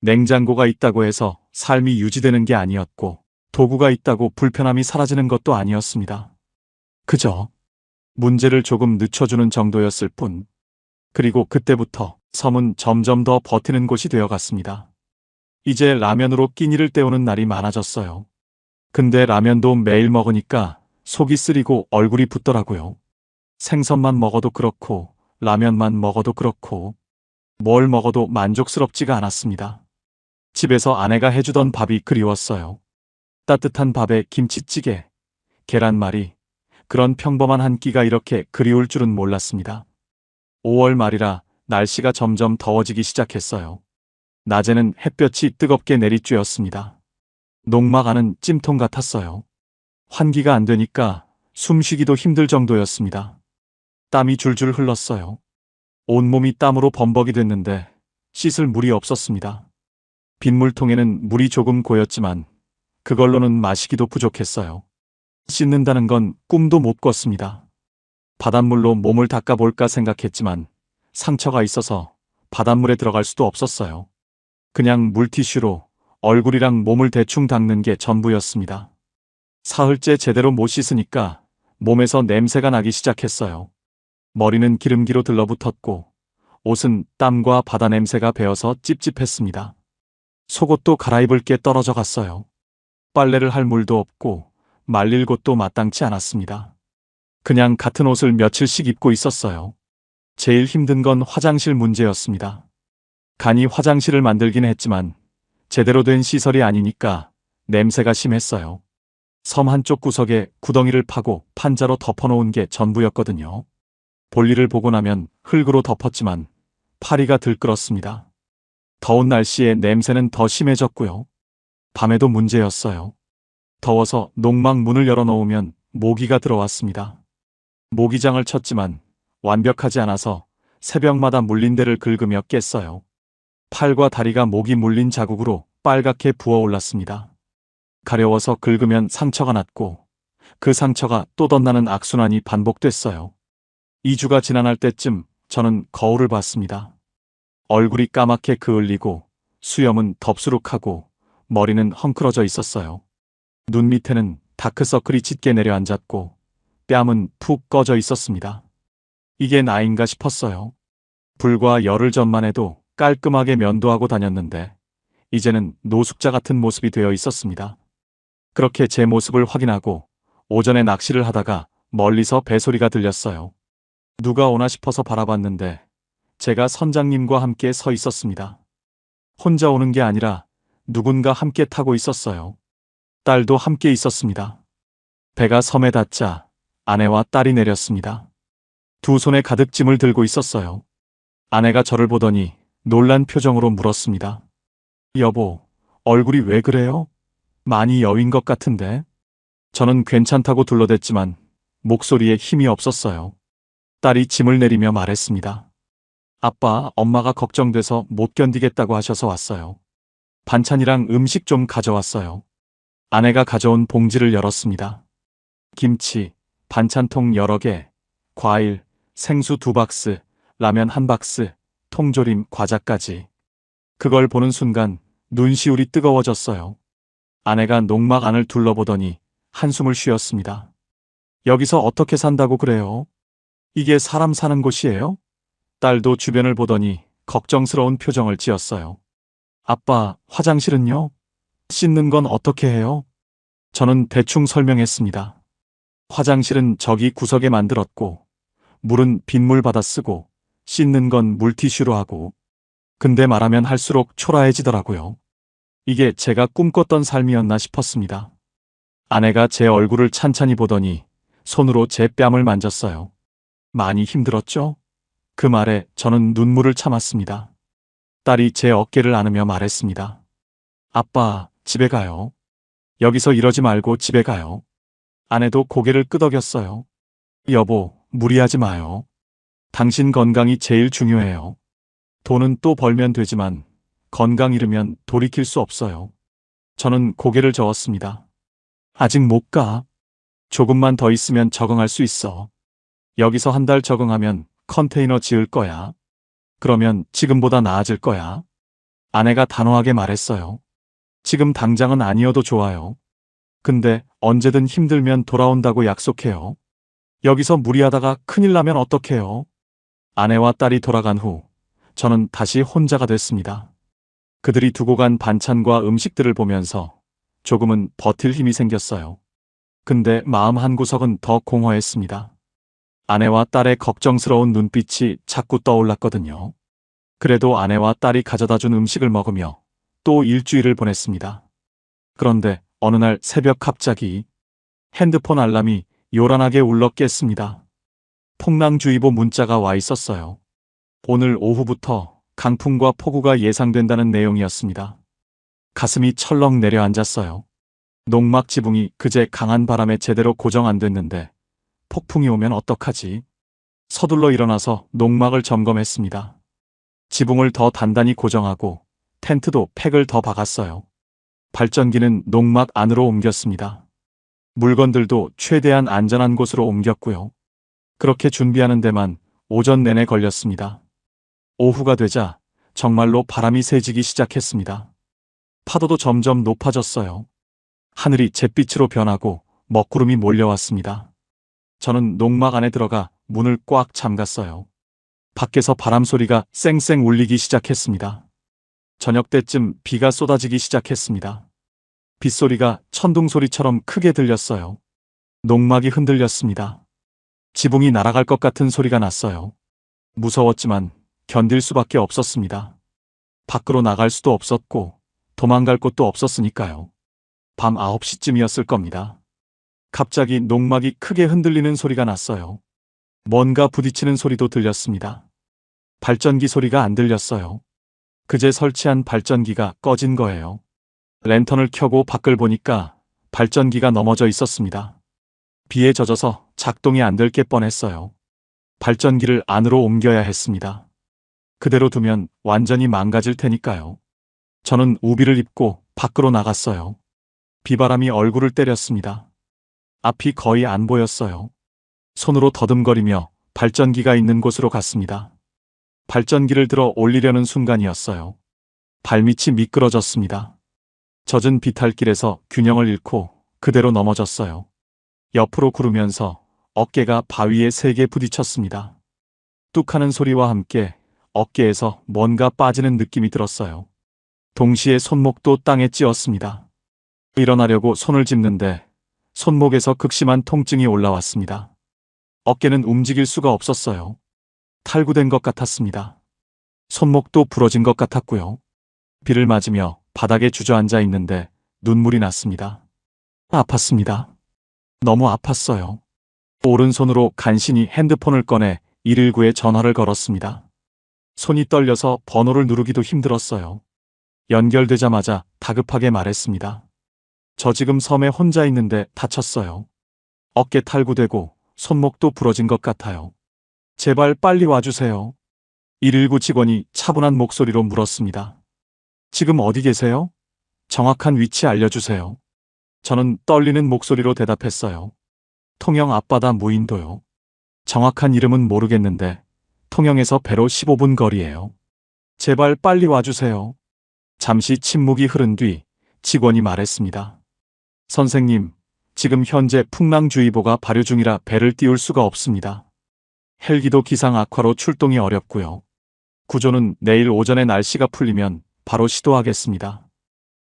냉장고가 있다고 해서 삶이 유지되는 게 아니었고 도구가 있다고 불편함이 사라지는 것도 아니었습니다. 그저 문제를 조금 늦춰주는 정도였을 뿐. 그리고 그때부터 섬은 점점 더 버티는 곳이 되어갔습니다. 이제 라면으로 끼니를 때우는 날이 많아졌어요. 근데 라면도 매일 먹으니까 속이 쓰리고 얼굴이 붓더라고요. 생선만 먹어도 그렇고 라면만 먹어도 그렇고 뭘 먹어도 만족스럽지가 않았습니다. 집에서 아내가 해주던 밥이 그리웠어요. 따뜻한 밥에 김치찌개, 계란말이, 그런 평범한 한 끼가 이렇게 그리울 줄은 몰랐습니다. 5월 말이라 날씨가 점점 더워지기 시작했어요. 낮에는 햇볕이 뜨겁게 내리쬐었습니다. 농막 안은 찜통 같았어요. 환기가 안 되니까 숨쉬기도 힘들 정도였습니다. 땀이 줄줄 흘렀어요. 온몸이 땀으로 범벅이 됐는데 씻을 물이 없었습니다. 빗물통에는 물이 조금 고였지만 그걸로는 마시기도 부족했어요. 씻는다는 건 꿈도 못 꿨습니다. 바닷물로 몸을 닦아볼까 생각했지만 상처가 있어서 바닷물에 들어갈 수도 없었어요. 그냥 물티슈로 얼굴이랑 몸을 대충 닦는 게 전부였습니다. 사흘째 제대로 못 씻으니까 몸에서 냄새가 나기 시작했어요. 머리는 기름기로 들러붙었고 옷은 땀과 바다 냄새가 배어서 찝찝했습니다. 속옷도 갈아입을 게 떨어져 갔어요. 빨래를 할 물도 없고 말릴 곳도 마땅치 않았습니다. 그냥 같은 옷을 며칠씩 입고 있었어요. 제일 힘든 건 화장실 문제였습니다. 간이 화장실을 만들긴 했지만 제대로 된 시설이 아니니까 냄새가 심했어요. 섬 한쪽 구석에 구덩이를 파고 판자로 덮어놓은 게 전부였거든요. 볼일을 보고 나면 흙으로 덮었지만 파리가 들끓었습니다. 더운 날씨에 냄새는 더 심해졌고요. 밤에도 문제였어요. 더워서 농막 문을 열어놓으면 모기가 들어왔습니다. 모기장을 쳤지만 완벽하지 않아서 새벽마다 물린 데를 긁으며 깼어요. 팔과 다리가 모기 물린 자국으로 빨갛게 부어올랐습니다. 가려워서 긁으면 상처가 났고 그 상처가 또 덧나는 악순환이 반복됐어요. 2주가 지나날 때쯤 저는 거울을 봤습니다. 얼굴이 까맣게 그을리고 수염은 덥수룩하고 머리는 헝클어져 있었어요. 눈 밑에는 다크서클이 짙게 내려앉았고 뺨은 푹 꺼져 있었습니다. 이게 나인가 싶었어요. 불과 열흘 전만 해도 깔끔하게 면도하고 다녔는데 이제는 노숙자 같은 모습이 되어 있었습니다. 그렇게 제 모습을 확인하고 오전에 낚시를 하다가 멀리서 배소리가 들렸어요. 누가 오나 싶어서 바라봤는데 제가 선장님과 함께 서 있었습니다. 혼자 오는 게 아니라 누군가 함께 타고 있었어요. 딸도 함께 있었습니다. 배가 섬에 닿자 아내와 딸이 내렸습니다. 두 손에 가득 짐을 들고 있었어요. 아내가 저를 보더니 놀란 표정으로 물었습니다. 여보, 얼굴이 왜 그래요? 많이 여윈 것 같은데? 저는 괜찮다고 둘러댔지만 목소리에 힘이 없었어요. 딸이 짐을 내리며 말했습니다. 아빠, 엄마가 걱정돼서 못 견디겠다고 하셔서 왔어요. 반찬이랑 음식 좀 가져왔어요. 아내가 가져온 봉지를 열었습니다. 김치, 반찬통 여러 개, 과일, 생수 2박스, 라면 1박스, 통조림, 과자까지. 그걸 보는 순간 눈시울이 뜨거워졌어요. 아내가 농막 안을 둘러보더니 한숨을 쉬었습니다. 여기서 어떻게 산다고 그래요? 이게 사람 사는 곳이에요? 딸도 주변을 보더니 걱정스러운 표정을 지었어요. 아빠, 화장실은요? 씻는 건 어떻게 해요? 저는 대충 설명했습니다. 화장실은 저기 구석에 만들었고, 물은 빗물 받아 쓰고, 씻는 건 물티슈로 하고. 근데 말하면 할수록 초라해지더라고요. 이게 제가 꿈꿨던 삶이었나 싶었습니다. 아내가 제 얼굴을 찬찬히 보더니 손으로 제 뺨을 만졌어요. 많이 힘들었죠? 그 말에 저는 눈물을 참았습니다. 딸이 제 어깨를 안으며 말했습니다. 아빠, 집에 가요. 여기서 이러지 말고 집에 가요. 아내도 고개를 끄덕였어요. 여보, 무리하지 마요. 당신 건강이 제일 중요해요. 돈은 또 벌면 되지만 건강 잃으면 돌이킬 수 없어요. 저는 고개를 저었습니다. 아직 못 가. 조금만 더 있으면 적응할 수 있어. 여기서 한 달 적응하면 컨테이너 지을 거야. 그러면 지금보다 나아질 거야. 아내가 단호하게 말했어요. 지금 당장은 아니어도 좋아요. 근데 언제든 힘들면 돌아온다고 약속해요. 여기서 무리하다가 큰일 나면 어떡해요? 아내와 딸이 돌아간 후 저는 다시 혼자가 됐습니다. 그들이 두고 간 반찬과 음식들을 보면서 조금은 버틸 힘이 생겼어요. 근데 마음 한구석은 더 공허했습니다. 아내와 딸의 걱정스러운 눈빛이 자꾸 떠올랐거든요. 그래도 아내와 딸이 가져다 준 음식을 먹으며 또 일주일을 보냈습니다. 그런데 어느 날 새벽 갑자기 핸드폰 알람이 요란하게 울려 깼습니다. 풍랑주의보 문자가 와 있었어요. 오늘 오후부터 강풍과 폭우가 예상된다는 내용이었습니다. 가슴이 철렁 내려앉았어요. 농막 지붕이 그제 강한 바람에 제대로 고정 안 됐는데 폭풍이 오면 어떡하지? 서둘러 일어나서 농막을 점검했습니다. 지붕을 더 단단히 고정하고 텐트도 팩을 더 박았어요. 발전기는 농막 안으로 옮겼습니다. 물건들도 최대한 안전한 곳으로 옮겼고요. 그렇게 준비하는 데만 오전 내내 걸렸습니다. 오후가 되자 정말로 바람이 세지기 시작했습니다. 파도도 점점 높아졌어요. 하늘이 잿빛으로 변하고 먹구름이 몰려왔습니다. 저는 농막 안에 들어가 문을 꽉 잠갔어요. 밖에서 바람 소리가 쌩쌩 울리기 시작했습니다. 저녁 때쯤 비가 쏟아지기 시작했습니다. 빗소리가 천둥 소리처럼 크게 들렸어요. 농막이 흔들렸습니다. 지붕이 날아갈 것 같은 소리가 났어요. 무서웠지만 견딜 수밖에 없었습니다. 밖으로 나갈 수도 없었고 도망갈 곳도 없었으니까요. 밤 9시쯤이었을 겁니다. 갑자기 농막이 크게 흔들리는 소리가 났어요. 뭔가 부딪히는 소리도 들렸습니다. 발전기 소리가 안 들렸어요. 그제 설치한 발전기가 꺼진 거예요. 랜턴을 켜고 밖을 보니까 발전기가 넘어져 있었습니다. 비에 젖어서 작동이 안 될 게 뻔했어요. 발전기를 안으로 옮겨야 했습니다. 그대로 두면 완전히 망가질 테니까요. 저는 우비를 입고 밖으로 나갔어요. 비바람이 얼굴을 때렸습니다. 앞이 거의 안 보였어요. 손으로 더듬거리며 발전기가 있는 곳으로 갔습니다. 발전기를 들어 올리려는 순간이었어요. 발밑이 미끄러졌습니다. 젖은 비탈길에서 균형을 잃고 그대로 넘어졌어요. 옆으로 구르면서 어깨가 바위에 세게 부딪혔습니다. 뚝 하는 소리와 함께 어깨에서 뭔가 빠지는 느낌이 들었어요. 동시에 손목도 땅에 찧었습니다. 일어나려고 손을 짚는데 손목에서 극심한 통증이 올라왔습니다. 어깨는 움직일 수가 없었어요. 탈구된 것 같았습니다. 손목도 부러진 것 같았고요. 비를 맞으며 바닥에 주저앉아 있는데 눈물이 났습니다. 아팠습니다. 너무 아팠어요. 오른손으로 간신히 핸드폰을 꺼내 119에 전화를 걸었습니다. 손이 떨려서 번호를 누르기도 힘들었어요. 연결되자마자 다급하게 말했습니다. 저 지금 섬에 혼자 있는데 다쳤어요. 어깨 탈구되고 손목도 부러진 것 같아요. 제발 빨리 와주세요. 119 직원이 차분한 목소리로 물었습니다. 지금 어디 계세요? 정확한 위치 알려주세요. 저는 떨리는 목소리로 대답했어요. 통영 앞바다 무인도요. 정확한 이름은 모르겠는데 통영에서 배로 15분 거리예요. 제발 빨리 와주세요. 잠시 침묵이 흐른 뒤 직원이 말했습니다. 선생님, 지금 현재 풍랑주의보가 발효 중이라 배를 띄울 수가 없습니다. 헬기도 기상 악화로 출동이 어렵고요. 구조는 내일 오전에 날씨가 풀리면 바로 시도하겠습니다.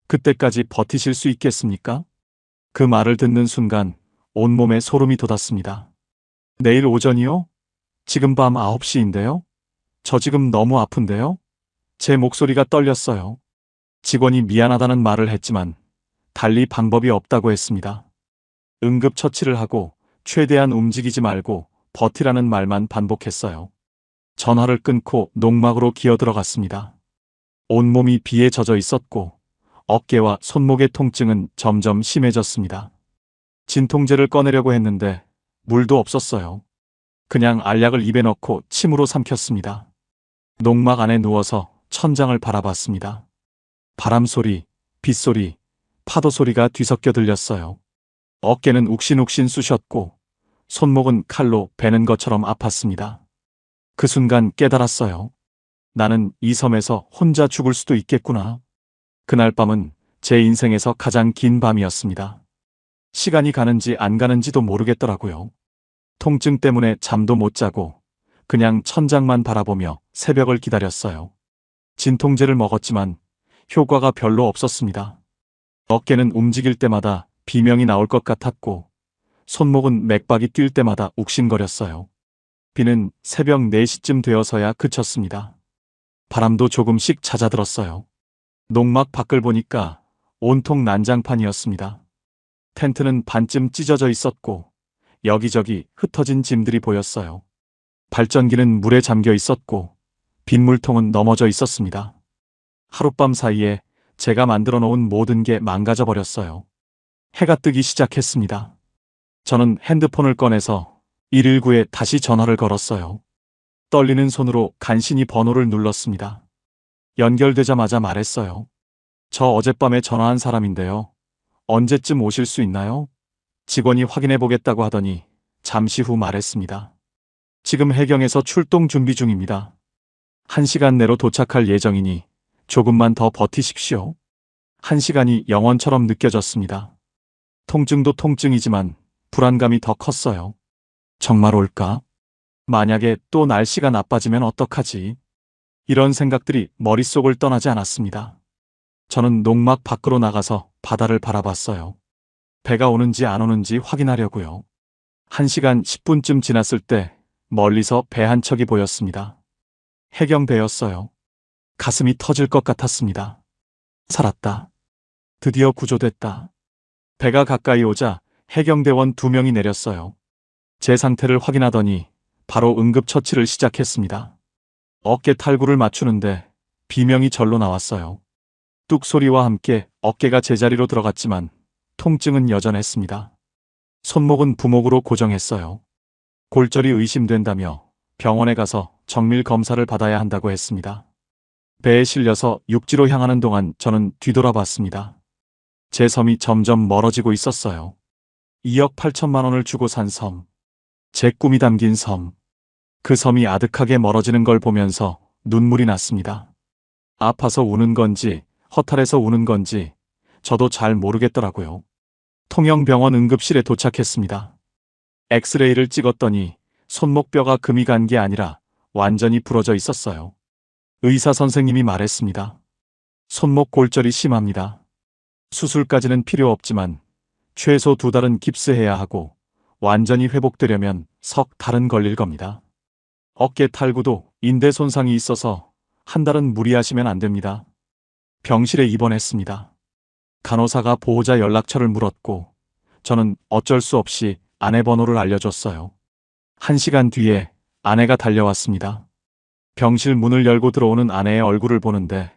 그때까지 버티실 수 있겠습니까? 그 말을 듣는 순간 온몸에 소름이 돋았습니다. 내일 오전이요? 지금 밤 9시인데요? 저 지금 너무 아픈데요? 제 목소리가 떨렸어요. 직원이 미안하다는 말을 했지만 달리 방법이 없다고 했습니다. 응급처치를 하고 최대한 움직이지 말고 버티라는 말만 반복했어요. 전화를 끊고 농막으로 기어들어갔습니다. 온몸이 비에 젖어 있었고 어깨와 손목의 통증은 점점 심해졌습니다. 진통제를 꺼내려고 했는데 물도 없었어요. 그냥 알약을 입에 넣고 침으로 삼켰습니다. 농막 안에 누워서 천장을 바라봤습니다. 바람 소리, 빗소리, 파도 소리가 뒤섞여 들렸어요. 어깨는 욱신욱신 쑤셨고 손목은 칼로 베는 것처럼 아팠습니다. 그 순간 깨달았어요. 나는 이 섬에서 혼자 죽을 수도 있겠구나. 그날 밤은 제 인생에서 가장 긴 밤이었습니다. 시간이 가는지 안 가는지도 모르겠더라고요. 통증 때문에 잠도 못 자고 그냥 천장만 바라보며 새벽을 기다렸어요. 진통제를 먹었지만 효과가 별로 없었습니다. 어깨는 움직일 때마다 비명이 나올 것 같았고 손목은 맥박이 뛸 때마다 욱신거렸어요. 비는 새벽 4시쯤 되어서야 그쳤습니다. 바람도 조금씩 잦아들었어요. 농막 밖을 보니까 온통 난장판이었습니다. 텐트는 반쯤 찢어져 있었고 여기저기 흩어진 짐들이 보였어요. 발전기는 물에 잠겨 있었고 빗물통은 넘어져 있었습니다. 하룻밤 사이에 제가 만들어 놓은 모든 게 망가져 버렸어요. 해가 뜨기 시작했습니다. 저는 핸드폰을 꺼내서 119에 다시 전화를 걸었어요. 떨리는 손으로 간신히 번호를 눌렀습니다. 연결되자마자 말했어요. 저 어젯밤에 전화한 사람인데요. 언제쯤 오실 수 있나요? 직원이 확인해 보겠다고 하더니 잠시 후 말했습니다. 지금 해경에서 출동 준비 중입니다. 1시간 내로 도착할 예정이니 조금만 더 버티십시오. 1시간이 영원처럼 느껴졌습니다. 통증도 통증이지만 불안감이 더 컸어요. 정말 올까? 만약에 또 날씨가 나빠지면 어떡하지? 이런 생각들이 머릿속을 떠나지 않았습니다. 저는 농막 밖으로 나가서 바다를 바라봤어요. 배가 오는지 안 오는지 확인하려고요. 1시간 10분쯤 지났을 때 멀리서 배 한 척이 보였습니다. 해경배였어요. 가슴이 터질 것 같았습니다. 살았다. 드디어 구조됐다. 배가 가까이 오자 해경대원 2명이 내렸어요. 제 상태를 확인하더니 바로 응급처치를 시작했습니다. 어깨 탈구를 맞추는데 비명이 절로 나왔어요. 뚝 소리와 함께 어깨가 제자리로 들어갔지만 통증은 여전했습니다. 손목은 부목으로 고정했어요. 골절이 의심된다며 병원에 가서 정밀 검사를 받아야 한다고 했습니다. 배에 실려서 육지로 향하는 동안 저는 뒤돌아봤습니다. 제 섬이 점점 멀어지고 있었어요. 2억 8천만 원을 주고 산 섬. 제 꿈이 담긴 섬. 그 섬이 아득하게 멀어지는 걸 보면서 눈물이 났습니다. 아파서 우는 건지 허탈해서 우는 건지 저도 잘 모르겠더라고요. 통영병원 응급실에 도착했습니다. 엑스레이를 찍었더니 손목뼈가 금이 간 게 아니라 완전히 부러져 있었어요. 의사 선생님이 말했습니다. 손목 골절이 심합니다. 수술까지는 필요 없지만 최소 2달은 깁스해야 하고 완전히 회복되려면 석 달은 걸릴 겁니다. 어깨 탈구도 인대 손상이 있어서 1달은 무리하시면 안 됩니다. 병실에 입원했습니다. 간호사가 보호자 연락처를 물었고 저는 어쩔 수 없이 아내 번호를 알려줬어요. 1시간 뒤에 아내가 달려왔습니다. 병실 문을 열고 들어오는 아내의 얼굴을 보는데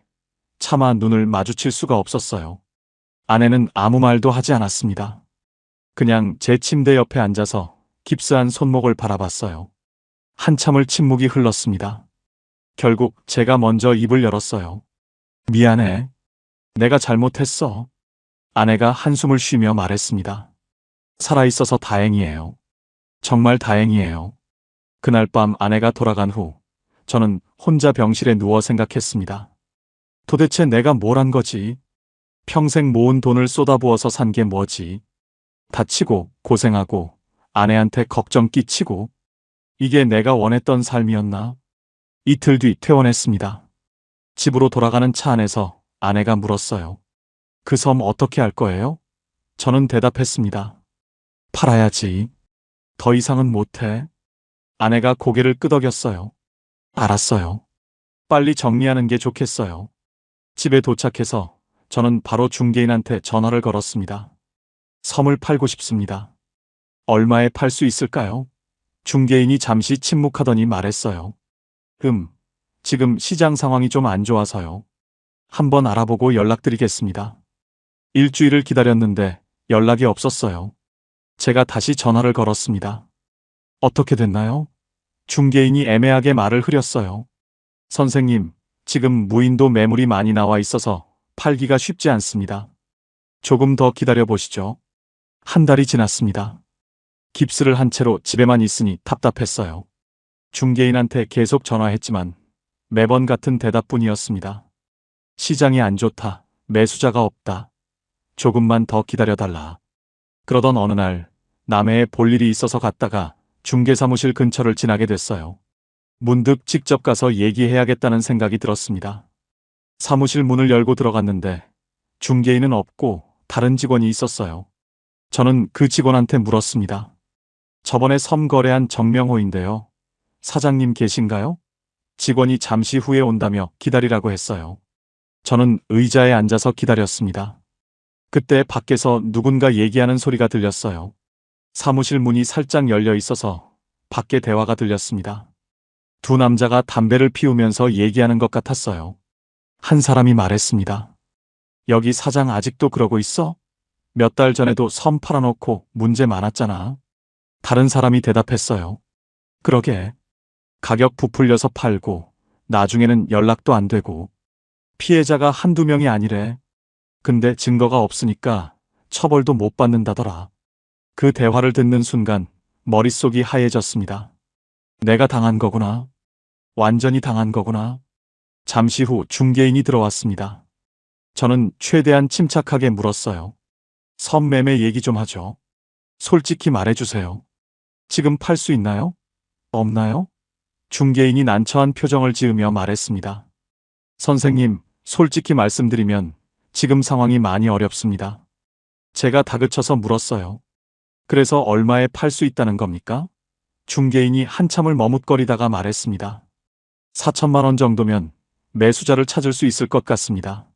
차마 눈을 마주칠 수가 없었어요. 아내는 아무 말도 하지 않았습니다. 그냥 제 침대 옆에 앉아서 깁스한 손목을 바라봤어요. 한참을 침묵이 흘렀습니다. 결국 제가 먼저 입을 열었어요. 미안해. 내가 잘못했어. 아내가 한숨을 쉬며 말했습니다. 살아있어서 다행이에요. 정말 다행이에요. 그날 밤 아내가 돌아간 후 저는 혼자 병실에 누워 생각했습니다. 도대체 내가 뭘 한 거지? 평생 모은 돈을 쏟아부어서 산 게 뭐지? 다치고 고생하고 아내한테 걱정 끼치고 이게 내가 원했던 삶이었나? 이틀 뒤 퇴원했습니다. 집으로 돌아가는 차 안에서 아내가 물었어요. 그 섬 어떻게 할 거예요? 저는 대답했습니다. 팔아야지. 더 이상은 못해. 아내가 고개를 끄덕였어요. 알았어요. 빨리 정리하는 게 좋겠어요. 집에 도착해서 저는 바로 중개인한테 전화를 걸었습니다. 섬을 팔고 싶습니다. 얼마에 팔 수 있을까요? 중개인이 잠시 침묵하더니 말했어요. 지금 시장 상황이 좀 안 좋아서요. 한번 알아보고 연락드리겠습니다. 일주일을 기다렸는데 연락이 없었어요. 제가 다시 전화를 걸었습니다. 어떻게 됐나요? 중개인이 애매하게 말을 흐렸어요. 선생님, 지금 무인도 매물이 많이 나와 있어서 팔기가 쉽지 않습니다. 조금 더 기다려보시죠. 1달이 지났습니다. 깁스를 한 채로 집에만 있으니 답답했어요. 중개인한테 계속 전화했지만 매번 같은 대답뿐이었습니다. 시장이 안 좋다. 매수자가 없다. 조금만 더 기다려달라. 그러던 어느 날 남해에 볼 일이 있어서 갔다가 중개사무실 근처를 지나게 됐어요. 문득 직접 가서 얘기해야겠다는 생각이 들었습니다. 사무실 문을 열고 들어갔는데 중개인은 없고 다른 직원이 있었어요. 저는 그 직원한테 물었습니다. 저번에 섬 거래한 정명호인데요. 사장님 계신가요? 직원이 잠시 후에 온다며 기다리라고 했어요. 저는 의자에 앉아서 기다렸습니다. 그때 밖에서 누군가 얘기하는 소리가 들렸어요. 사무실 문이 살짝 열려 있어서 밖에 대화가 들렸습니다. 두 남자가 담배를 피우면서 얘기하는 것 같았어요. 한 사람이 말했습니다. 여기 사장 아직도 그러고 있어? 몇 달 전에도 섬 팔아놓고 문제 많았잖아. 다른 사람이 대답했어요. 그러게. 가격 부풀려서 팔고 나중에는 연락도 안 되고 피해자가 한두 명이 아니래. 근데 증거가 없으니까 처벌도 못 받는다더라. 그 대화를 듣는 순간 머릿속이 하얘졌습니다. 내가 당한 거구나. 완전히 당한 거구나. 잠시 후 중개인이 들어왔습니다. 저는 최대한 침착하게 물었어요. 섬 매매 얘기 좀 하죠. 솔직히 말해주세요. 지금 팔 수 있나요? 없나요? 중개인이 난처한 표정을 지으며 말했습니다. 선생님, 솔직히 말씀드리면 지금 상황이 많이 어렵습니다. 제가 다그쳐서 물었어요. 그래서 얼마에 팔 수 있다는 겁니까? 중개인이 한참을 머뭇거리다가 말했습니다. 4천만 원 정도면 매수자를 찾을 수 있을 것 같습니다.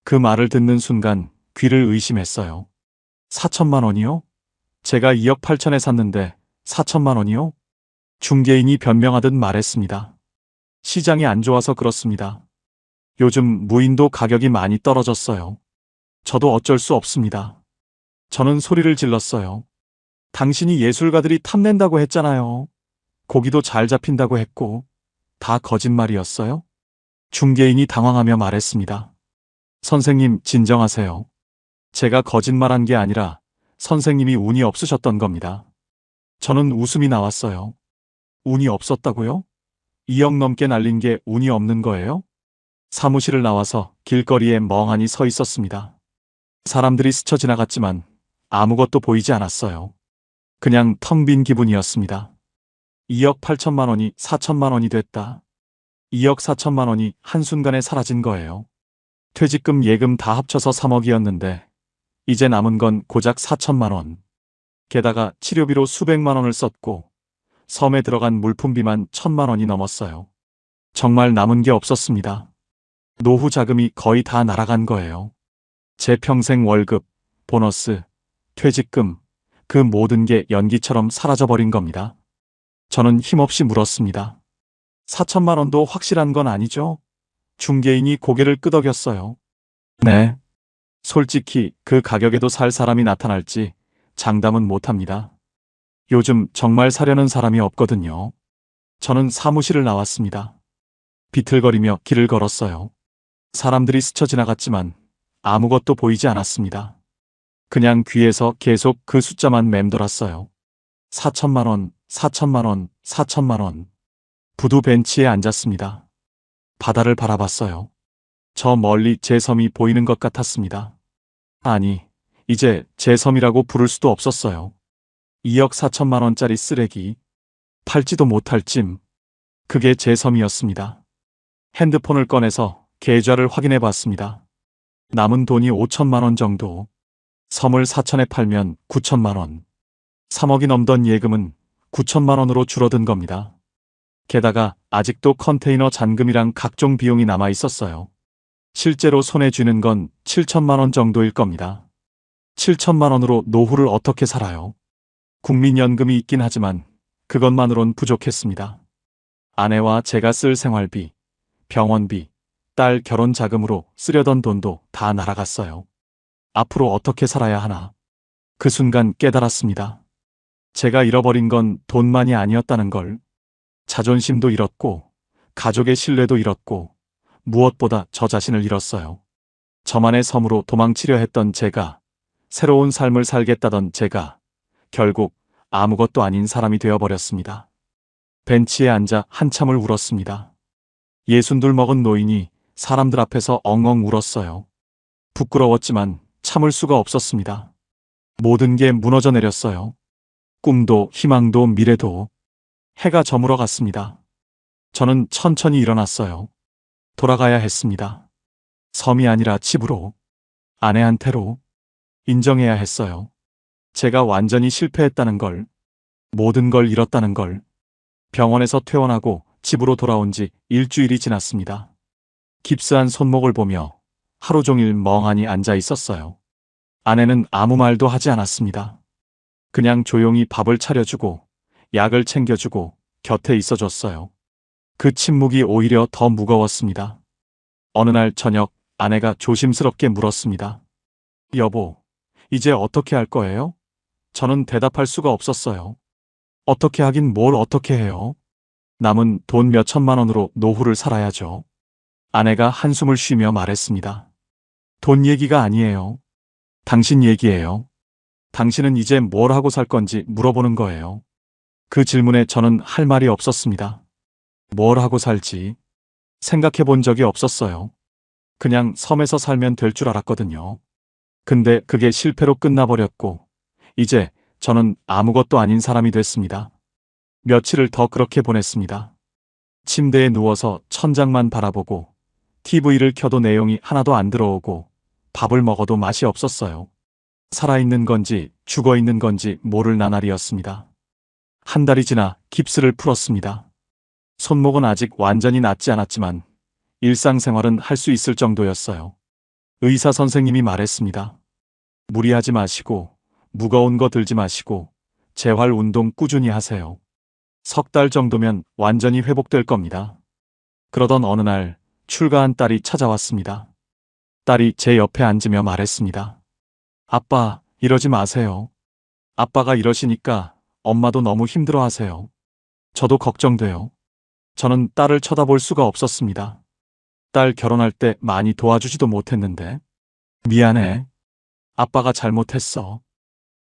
그 말을 듣는 순간 귀를 의심했어요. 4천만 원이요? 제가 2억 8천에 샀는데 4천만 원이요? 중개인이 변명하듯 말했습니다. 시장이 안 좋아서 그렇습니다. 요즘 무인도 가격이 많이 떨어졌어요. 저도 어쩔 수 없습니다. 저는 소리를 질렀어요. 당신이 예술가들이 탐낸다고 했잖아요. 고기도 잘 잡힌다고 했고 다 거짓말이었어요? 중개인이 당황하며 말했습니다. 선생님, 진정하세요. 제가 거짓말한 게 아니라 선생님이 운이 없으셨던 겁니다. 저는 웃음이 나왔어요. 운이 없었다고요? 2억 넘게 날린 게 운이 없는 거예요? 사무실을 나와서 길거리에 멍하니 서 있었습니다. 사람들이 스쳐 지나갔지만 아무것도 보이지 않았어요. 그냥 텅 빈 기분이었습니다. 2억 8천만 원이 4천만 원이 됐다. 2억 4천만 원이 한순간에 사라진 거예요. 퇴직금 예금 다 합쳐서 3억이었는데 이제 남은 건 고작 4천만 원. 게다가 치료비로 수백만 원을 썼고 섬에 들어간 물품비만 1,000만 원이 넘었어요. 정말 남은 게 없었습니다. 노후 자금이 거의 다 날아간 거예요. 제 평생 월급, 보너스, 퇴직금, 그 모든 게 연기처럼 사라져버린 겁니다. 저는 힘없이 물었습니다. 4천만 원도 확실한 건 아니죠? 중개인이 고개를 끄덕였어요. 네. 솔직히 그 가격에도 살 사람이 나타날지 장담은 못합니다. 요즘 정말 사려는 사람이 없거든요. 저는 사무실을 나왔습니다. 비틀거리며 길을 걸었어요. 사람들이 스쳐 지나갔지만 아무것도 보이지 않았습니다. 그냥 귀에서 계속 그 숫자만 맴돌았어요. 4천만 원, 4천만 원, 4천만 원. 부두 벤치에 앉았습니다. 바다를 바라봤어요. 저 멀리 제 섬이 보이는 것 같았습니다. 아니, 이제 제 섬이라고 부를 수도 없었어요. 2억 4천만 원짜리 쓰레기. 팔지도 못할 찜. 그게 제 섬이었습니다. 핸드폰을 꺼내서 계좌를 확인해 봤습니다. 남은 돈이 5천만 원 정도. 섬을 4천에 팔면 9천만 원. 3억이 넘던 예금은 9천만 원으로 줄어든 겁니다. 게다가 아직도 컨테이너 잔금이랑 각종 비용이 남아 있었어요. 실제로 손에 쥐는 건 7천만 원 정도일 겁니다. 7천만 원으로 노후를 어떻게 살아요? 국민연금이 있긴 하지만 그것만으론 부족했습니다. 아내와 제가 쓸 생활비, 병원비, 딸 결혼 자금으로 쓰려던 돈도 다 날아갔어요. 앞으로 어떻게 살아야 하나? 그 순간 깨달았습니다. 제가 잃어버린 건 돈만이 아니었다는 걸. 자존심도 잃었고, 가족의 신뢰도 잃었고, 무엇보다 저 자신을 잃었어요. 저만의 섬으로 도망치려 했던 제가, 새로운 삶을 살겠다던 제가, 결국 아무것도 아닌 사람이 되어버렸습니다. 벤치에 앉아 한참을 울었습니다. 62 먹은 노인이 사람들 앞에서 엉엉 울었어요. 부끄러웠지만 참을 수가 없었습니다. 모든 게 무너져 내렸어요. 꿈도 희망도 미래도. 해가 저물어 갔습니다. 저는 천천히 일어났어요. 돌아가야 했습니다. 섬이 아니라 집으로, 아내한테로. 인정해야 했어요. 제가 완전히 실패했다는 걸, 모든 걸 잃었다는 걸. 병원에서 퇴원하고 집으로 돌아온 지 일주일이 지났습니다. 깁스한 손목을 보며 하루 종일 멍하니 앉아 있었어요. 아내는 아무 말도 하지 않았습니다. 그냥 조용히 밥을 차려주고 약을 챙겨주고 곁에 있어줬어요. 그 침묵이 오히려 더 무거웠습니다. 어느 날 저녁 아내가 조심스럽게 물었습니다. 여보, 이제 어떻게 할 거예요? 저는 대답할 수가 없었어요. 어떻게 하긴 뭘 어떻게 해요? 남은 돈 몇 천만 원으로 노후를 살아야죠. 아내가 한숨을 쉬며 말했습니다. 돈 얘기가 아니에요. 당신 얘기예요. 당신은 이제 뭘 하고 살 건지 물어보는 거예요. 그 질문에 저는 할 말이 없었습니다. 뭘 하고 살지 생각해 본 적이 없었어요. 그냥 섬에서 살면 될 줄 알았거든요. 근데 그게 실패로 끝나버렸고 이제 저는 아무것도 아닌 사람이 됐습니다. 며칠을 더 그렇게 보냈습니다. 침대에 누워서 천장만 바라보고 TV를 켜도 내용이 하나도 안 들어오고 밥을 먹어도 맛이 없었어요. 살아있는 건지 죽어있는 건지 모를 나날이었습니다. 한 달이 지나 깁스를 풀었습니다. 손목은 아직 완전히 낫지 않았지만 일상생활은 할 수 있을 정도였어요. 의사 선생님이 말했습니다. 무리하지 마시고 무거운 거 들지 마시고 재활 운동 꾸준히 하세요. 석 달 정도면 완전히 회복될 겁니다. 그러던 어느 날 출가한 딸이 찾아왔습니다. 딸이 제 옆에 앉으며 말했습니다. 아빠, 이러지 마세요. 아빠가 이러시니까 엄마도 너무 힘들어하세요. 저도 걱정돼요. 저는 딸을 쳐다볼 수가 없었습니다. 딸 결혼할 때 많이 도와주지도 못했는데. 미안해. 아빠가 잘못했어.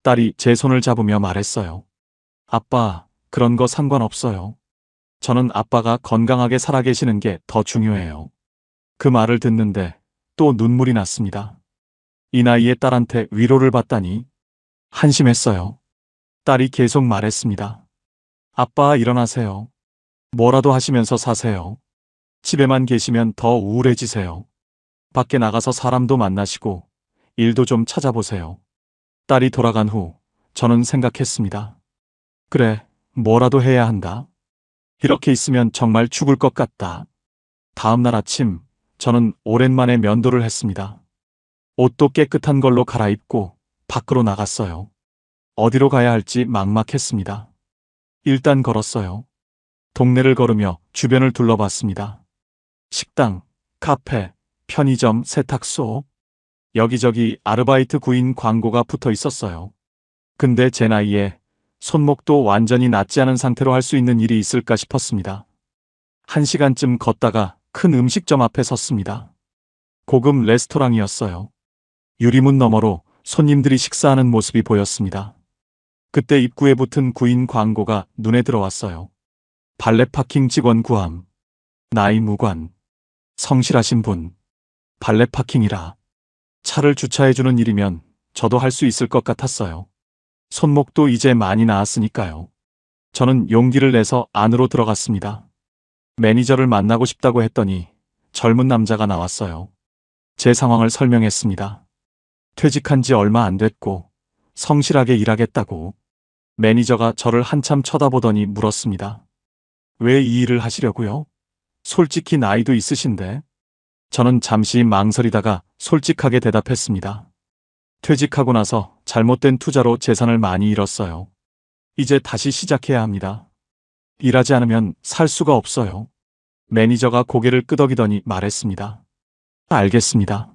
딸이 제 손을 잡으며 말했어요. 아빠, 그런 거 상관없어요. 저는 아빠가 건강하게 살아계시는 게 더 중요해요. 그 말을 듣는데 또 눈물이 났습니다. 이 나이에 딸한테 위로를 받다니 한심했어요. 딸이 계속 말했습니다. 아빠, 일어나세요. 뭐라도 하시면서 사세요. 집에만 계시면 더 우울해지세요. 밖에 나가서 사람도 만나시고 일도 좀 찾아보세요. 딸이 돌아간 후 저는 생각했습니다. 그래, 뭐라도 해야 한다. 이렇게 있으면 정말 죽을 것 같다. 다음 날 아침 저는 오랜만에 면도를 했습니다. 옷도 깨끗한 걸로 갈아입고 밖으로 나갔어요. 어디로 가야 할지 막막했습니다. 일단 걸었어요. 동네를 걸으며 주변을 둘러봤습니다. 식당, 카페, 편의점, 세탁소. 여기저기 아르바이트 구인 광고가 붙어 있었어요. 근데 제 나이에 손목도 완전히 낫지 않은 상태로 할 수 있는 일이 있을까 싶었습니다. 1시간쯤 걷다가 큰 음식점 앞에 섰습니다. 고급 레스토랑이었어요. 유리문 너머로 손님들이 식사하는 모습이 보였습니다. 그때 입구에 붙은 구인 광고가 눈에 들어왔어요. 발렛 파킹 직원 구함. 나이 무관. 성실하신 분. 발렛 파킹이라. 차를 주차해주는 일이면 저도 할 수 있을 것 같았어요. 손목도 이제 많이 나았으니까요. 저는 용기를 내서 안으로 들어갔습니다. 매니저를 만나고 싶다고 했더니 젊은 남자가 나왔어요. 제 상황을 설명했습니다. 퇴직한 지 얼마 안 됐고 성실하게 일하겠다고. 매니저가 저를 한참 쳐다보더니 물었습니다. 왜 이 일을 하시려고요? 솔직히 나이도 있으신데. 저는 잠시 망설이다가 솔직하게 대답했습니다. 퇴직하고 나서 잘못된 투자로 재산을 많이 잃었어요. 이제 다시 시작해야 합니다. 일하지 않으면 살 수가 없어요. 매니저가 고개를 끄덕이더니 말했습니다. 알겠습니다.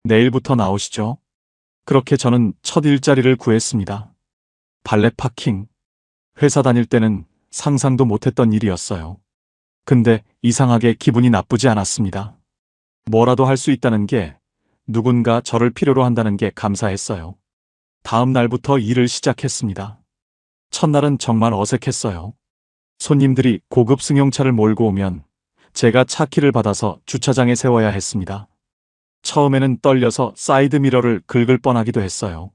내일부터 나오시죠. 그렇게 저는 첫 일자리를 구했습니다. 발렛 파킹. 회사 다닐 때는 상상도 못했던 일이었어요. 근데 이상하게 기분이 나쁘지 않았습니다. 뭐라도 할 수 있다는 게, 누군가 저를 필요로 한다는 게 감사했어요. 다음 날부터 일을 시작했습니다. 첫날은 정말 어색했어요. 손님들이 고급 승용차를 몰고 오면 제가 차 키를 받아서 주차장에 세워야 했습니다. 처음에는 떨려서 사이드미러를 긁을 뻔하기도 했어요.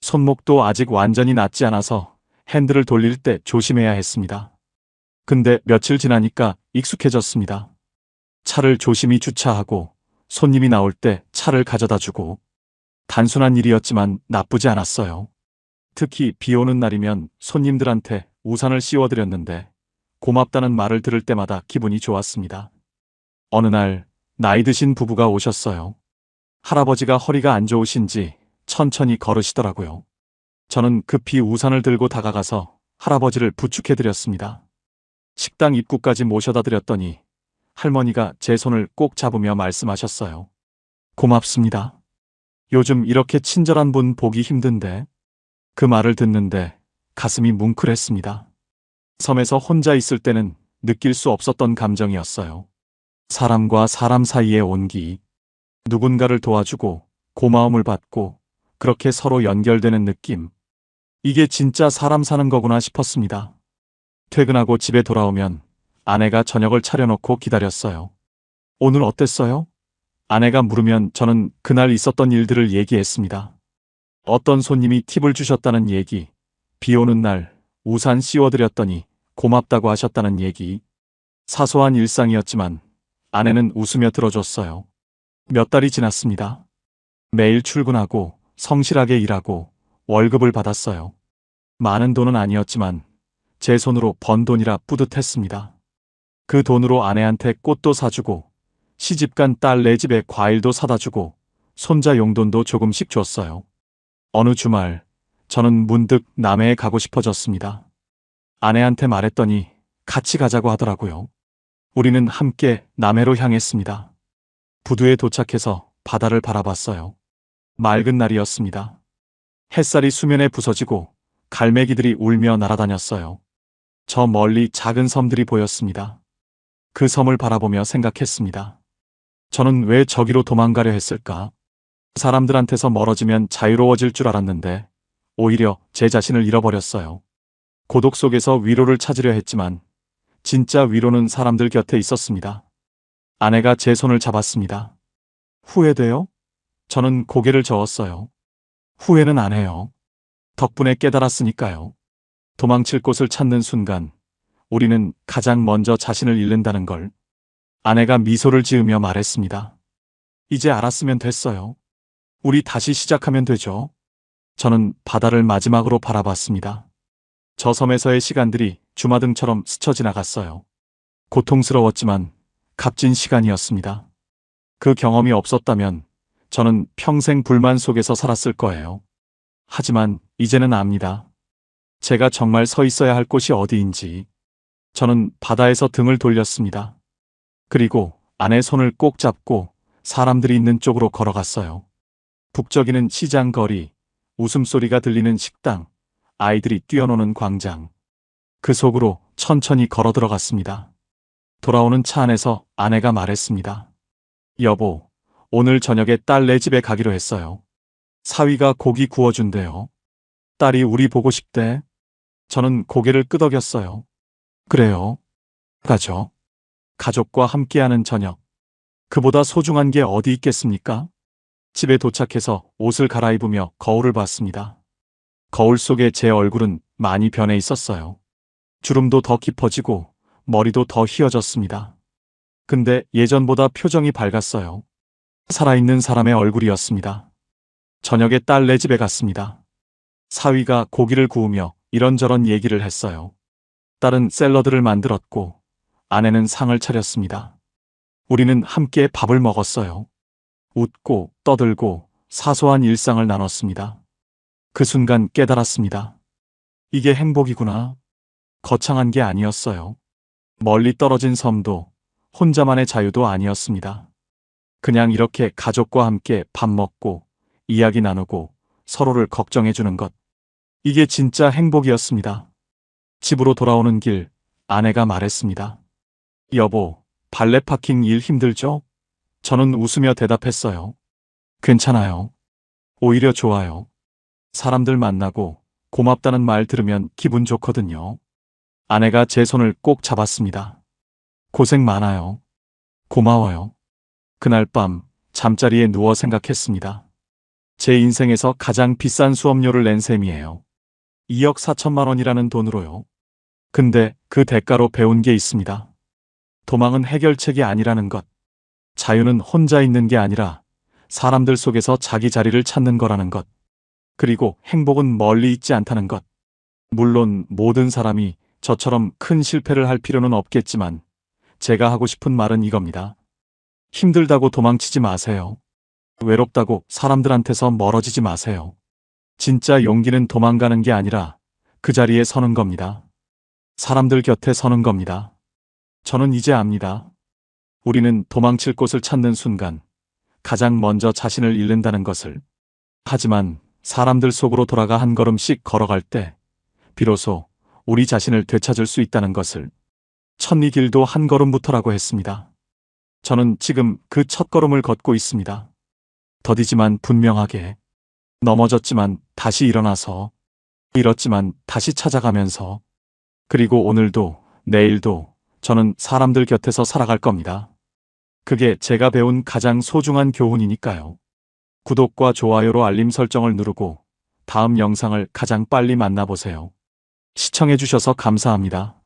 손목도 아직 완전히 낫지 않아서 핸들을 돌릴 때 조심해야 했습니다. 근데 며칠 지나니까 익숙해졌습니다. 차를 조심히 주차하고 손님이 나올 때 차를 가져다 주고. 단순한 일이었지만 나쁘지 않았어요. 특히 비 오는 날이면 손님들한테 우산을 씌워드렸는데 고맙다는 말을 들을 때마다 기분이 좋았습니다. 어느 날 나이 드신 부부가 오셨어요. 할아버지가 허리가 안 좋으신지 천천히 걸으시더라고요. 저는 급히 우산을 들고 다가가서 할아버지를 부축해드렸습니다. 식당 입구까지 모셔다 드렸더니 할머니가 제 손을 꼭 잡으며 말씀하셨어요. 고맙습니다. 요즘 이렇게 친절한 분 보기 힘든데. 그 말을 듣는데 가슴이 뭉클했습니다. 섬에서 혼자 있을 때는 느낄 수 없었던 감정이었어요. 사람과 사람 사이의 온기. 누군가를 도와주고 고마움을 받고 그렇게 서로 연결되는 느낌. 이게 진짜 사람 사는 거구나 싶었습니다. 퇴근하고 집에 돌아오면 아내가 저녁을 차려놓고 기다렸어요. 오늘 어땠어요? 아내가 물으면 저는 그날 있었던 일들을 얘기했습니다. 어떤 손님이 팁을 주셨다는 얘기, 비 오는 날 우산 씌워드렸더니 고맙다고 하셨다는 얘기. 사소한 일상이었지만 아내는 웃으며 들어줬어요. 몇 달이 지났습니다. 매일 출근하고 성실하게 일하고 월급을 받았어요. 많은 돈은 아니었지만 제 손으로 번 돈이라 뿌듯했습니다. 그 돈으로 아내한테 꽃도 사주고 시집간 딸 네 집에 과일도 사다 주고 손자 용돈도 조금씩 줬어요. 어느 주말 저는 문득 남해에 가고 싶어졌습니다. 아내한테 말했더니 같이 가자고 하더라고요. 우리는 함께 남해로 향했습니다. 부두에 도착해서 바다를 바라봤어요. 맑은 날이었습니다. 햇살이 수면에 부서지고 갈매기들이 울며 날아다녔어요. 저 멀리 작은 섬들이 보였습니다. 그 섬을 바라보며 생각했습니다. 저는 왜 저기로 도망가려 했을까? 사람들한테서 멀어지면 자유로워질 줄 알았는데 오히려 제 자신을 잃어버렸어요. 고독 속에서 위로를 찾으려 했지만 진짜 위로는 사람들 곁에 있었습니다. 아내가 제 손을 잡았습니다. 후회돼요? 저는 고개를 저었어요. 후회는 안 해요. 덕분에 깨달았으니까요. 도망칠 곳을 찾는 순간 우리는 가장 먼저 자신을 잃는다는 걸. 아내가 미소를 지으며 말했습니다. 이제 알았으면 됐어요. 우리 다시 시작하면 되죠. 저는 바다를 마지막으로 바라봤습니다. 저 섬에서의 시간들이 주마등처럼 스쳐 지나갔어요. 고통스러웠지만 값진 시간이었습니다. 그 경험이 없었다면 저는 평생 불만 속에서 살았을 거예요. 하지만 이제는 압니다. 제가 정말 서 있어야 할 곳이 어디인지. 저는 바다에서 등을 돌렸습니다. 그리고 아내 손을 꼭 잡고 사람들이 있는 쪽으로 걸어갔어요. 북적이는 시장 거리, 웃음소리가 들리는 식당, 아이들이 뛰어노는 광장. 그 속으로 천천히 걸어 들어갔습니다. 돌아오는 차 안에서 아내가 말했습니다. 여보, 오늘 저녁에 딸네 집에 가기로 했어요. 사위가 고기 구워준대요. 딸이 우리 보고 싶대. 저는 고개를 끄덕였어요. 그래요. 가죠. 가족과 함께하는 저녁. 그보다 소중한 게 어디 있겠습니까? 집에 도착해서 옷을 갈아입으며 거울을 봤습니다. 거울 속에 제 얼굴은 많이 변해 있었어요. 주름도 더 깊어지고 머리도 더 휘어졌습니다. 근데 예전보다 표정이 밝았어요. 살아있는 사람의 얼굴이었습니다. 저녁에 딸네 집에 갔습니다. 사위가 고기를 구우며 이런저런 얘기를 했어요. 딸은 샐러드를 만들었고 아내는 상을 차렸습니다. 우리는 함께 밥을 먹었어요. 웃고 떠들고 사소한 일상을 나눴습니다. 그 순간 깨달았습니다. 이게 행복이구나. 거창한 게 아니었어요. 멀리 떨어진 섬도 혼자만의 자유도 아니었습니다. 그냥 이렇게 가족과 함께 밥 먹고 이야기 나누고 서로를 걱정해주는 것. 이게 진짜 행복이었습니다. 집으로 돌아오는 길 아내가 말했습니다. 여보, 발레 파킹 일 힘들죠? 저는 웃으며 대답했어요. 괜찮아요. 오히려 좋아요. 사람들 만나고 고맙다는 말 들으면 기분 좋거든요. 아내가 제 손을 꼭 잡았습니다. 고생 많아요. 고마워요. 그날 밤 잠자리에 누워 생각했습니다. 제 인생에서 가장 비싼 수업료를 낸 셈이에요. 2억 4천만 원이라는 돈으로요. 근데 그 대가로 배운 게 있습니다. 도망은 해결책이 아니라는 것. 자유는 혼자 있는 게 아니라 사람들 속에서 자기 자리를 찾는 거라는 것. 그리고 행복은 멀리 있지 않다는 것. 물론 모든 사람이 저처럼 큰 실패를 할 필요는 없겠지만 제가 하고 싶은 말은 이겁니다. 힘들다고 도망치지 마세요. 외롭다고 사람들한테서 멀어지지 마세요. 진짜 용기는 도망가는 게 아니라 그 자리에 서는 겁니다. 사람들 곁에 서는 겁니다. 저는 이제 압니다. 우리는 도망칠 곳을 찾는 순간 가장 먼저 자신을 잃는다는 것을. 하지만 사람들 속으로 돌아가 한 걸음씩 걸어갈 때 비로소 우리 자신을 되찾을 수 있다는 것을. 첫 이 길도 한 걸음부터라고 했습니다. 저는 지금 그 첫 걸음을 걷고 있습니다. 더디지만 분명하게. 넘어졌지만 다시 일어나서. 잃었지만 다시 찾아가면서. 그리고 오늘도 내일도 저는 사람들 곁에서 살아갈 겁니다. 그게 제가 배운 가장 소중한 교훈이니까요. 구독과 좋아요로 알림 설정을 누르고 다음 영상을 가장 빨리 만나보세요. 시청해주셔서 감사합니다.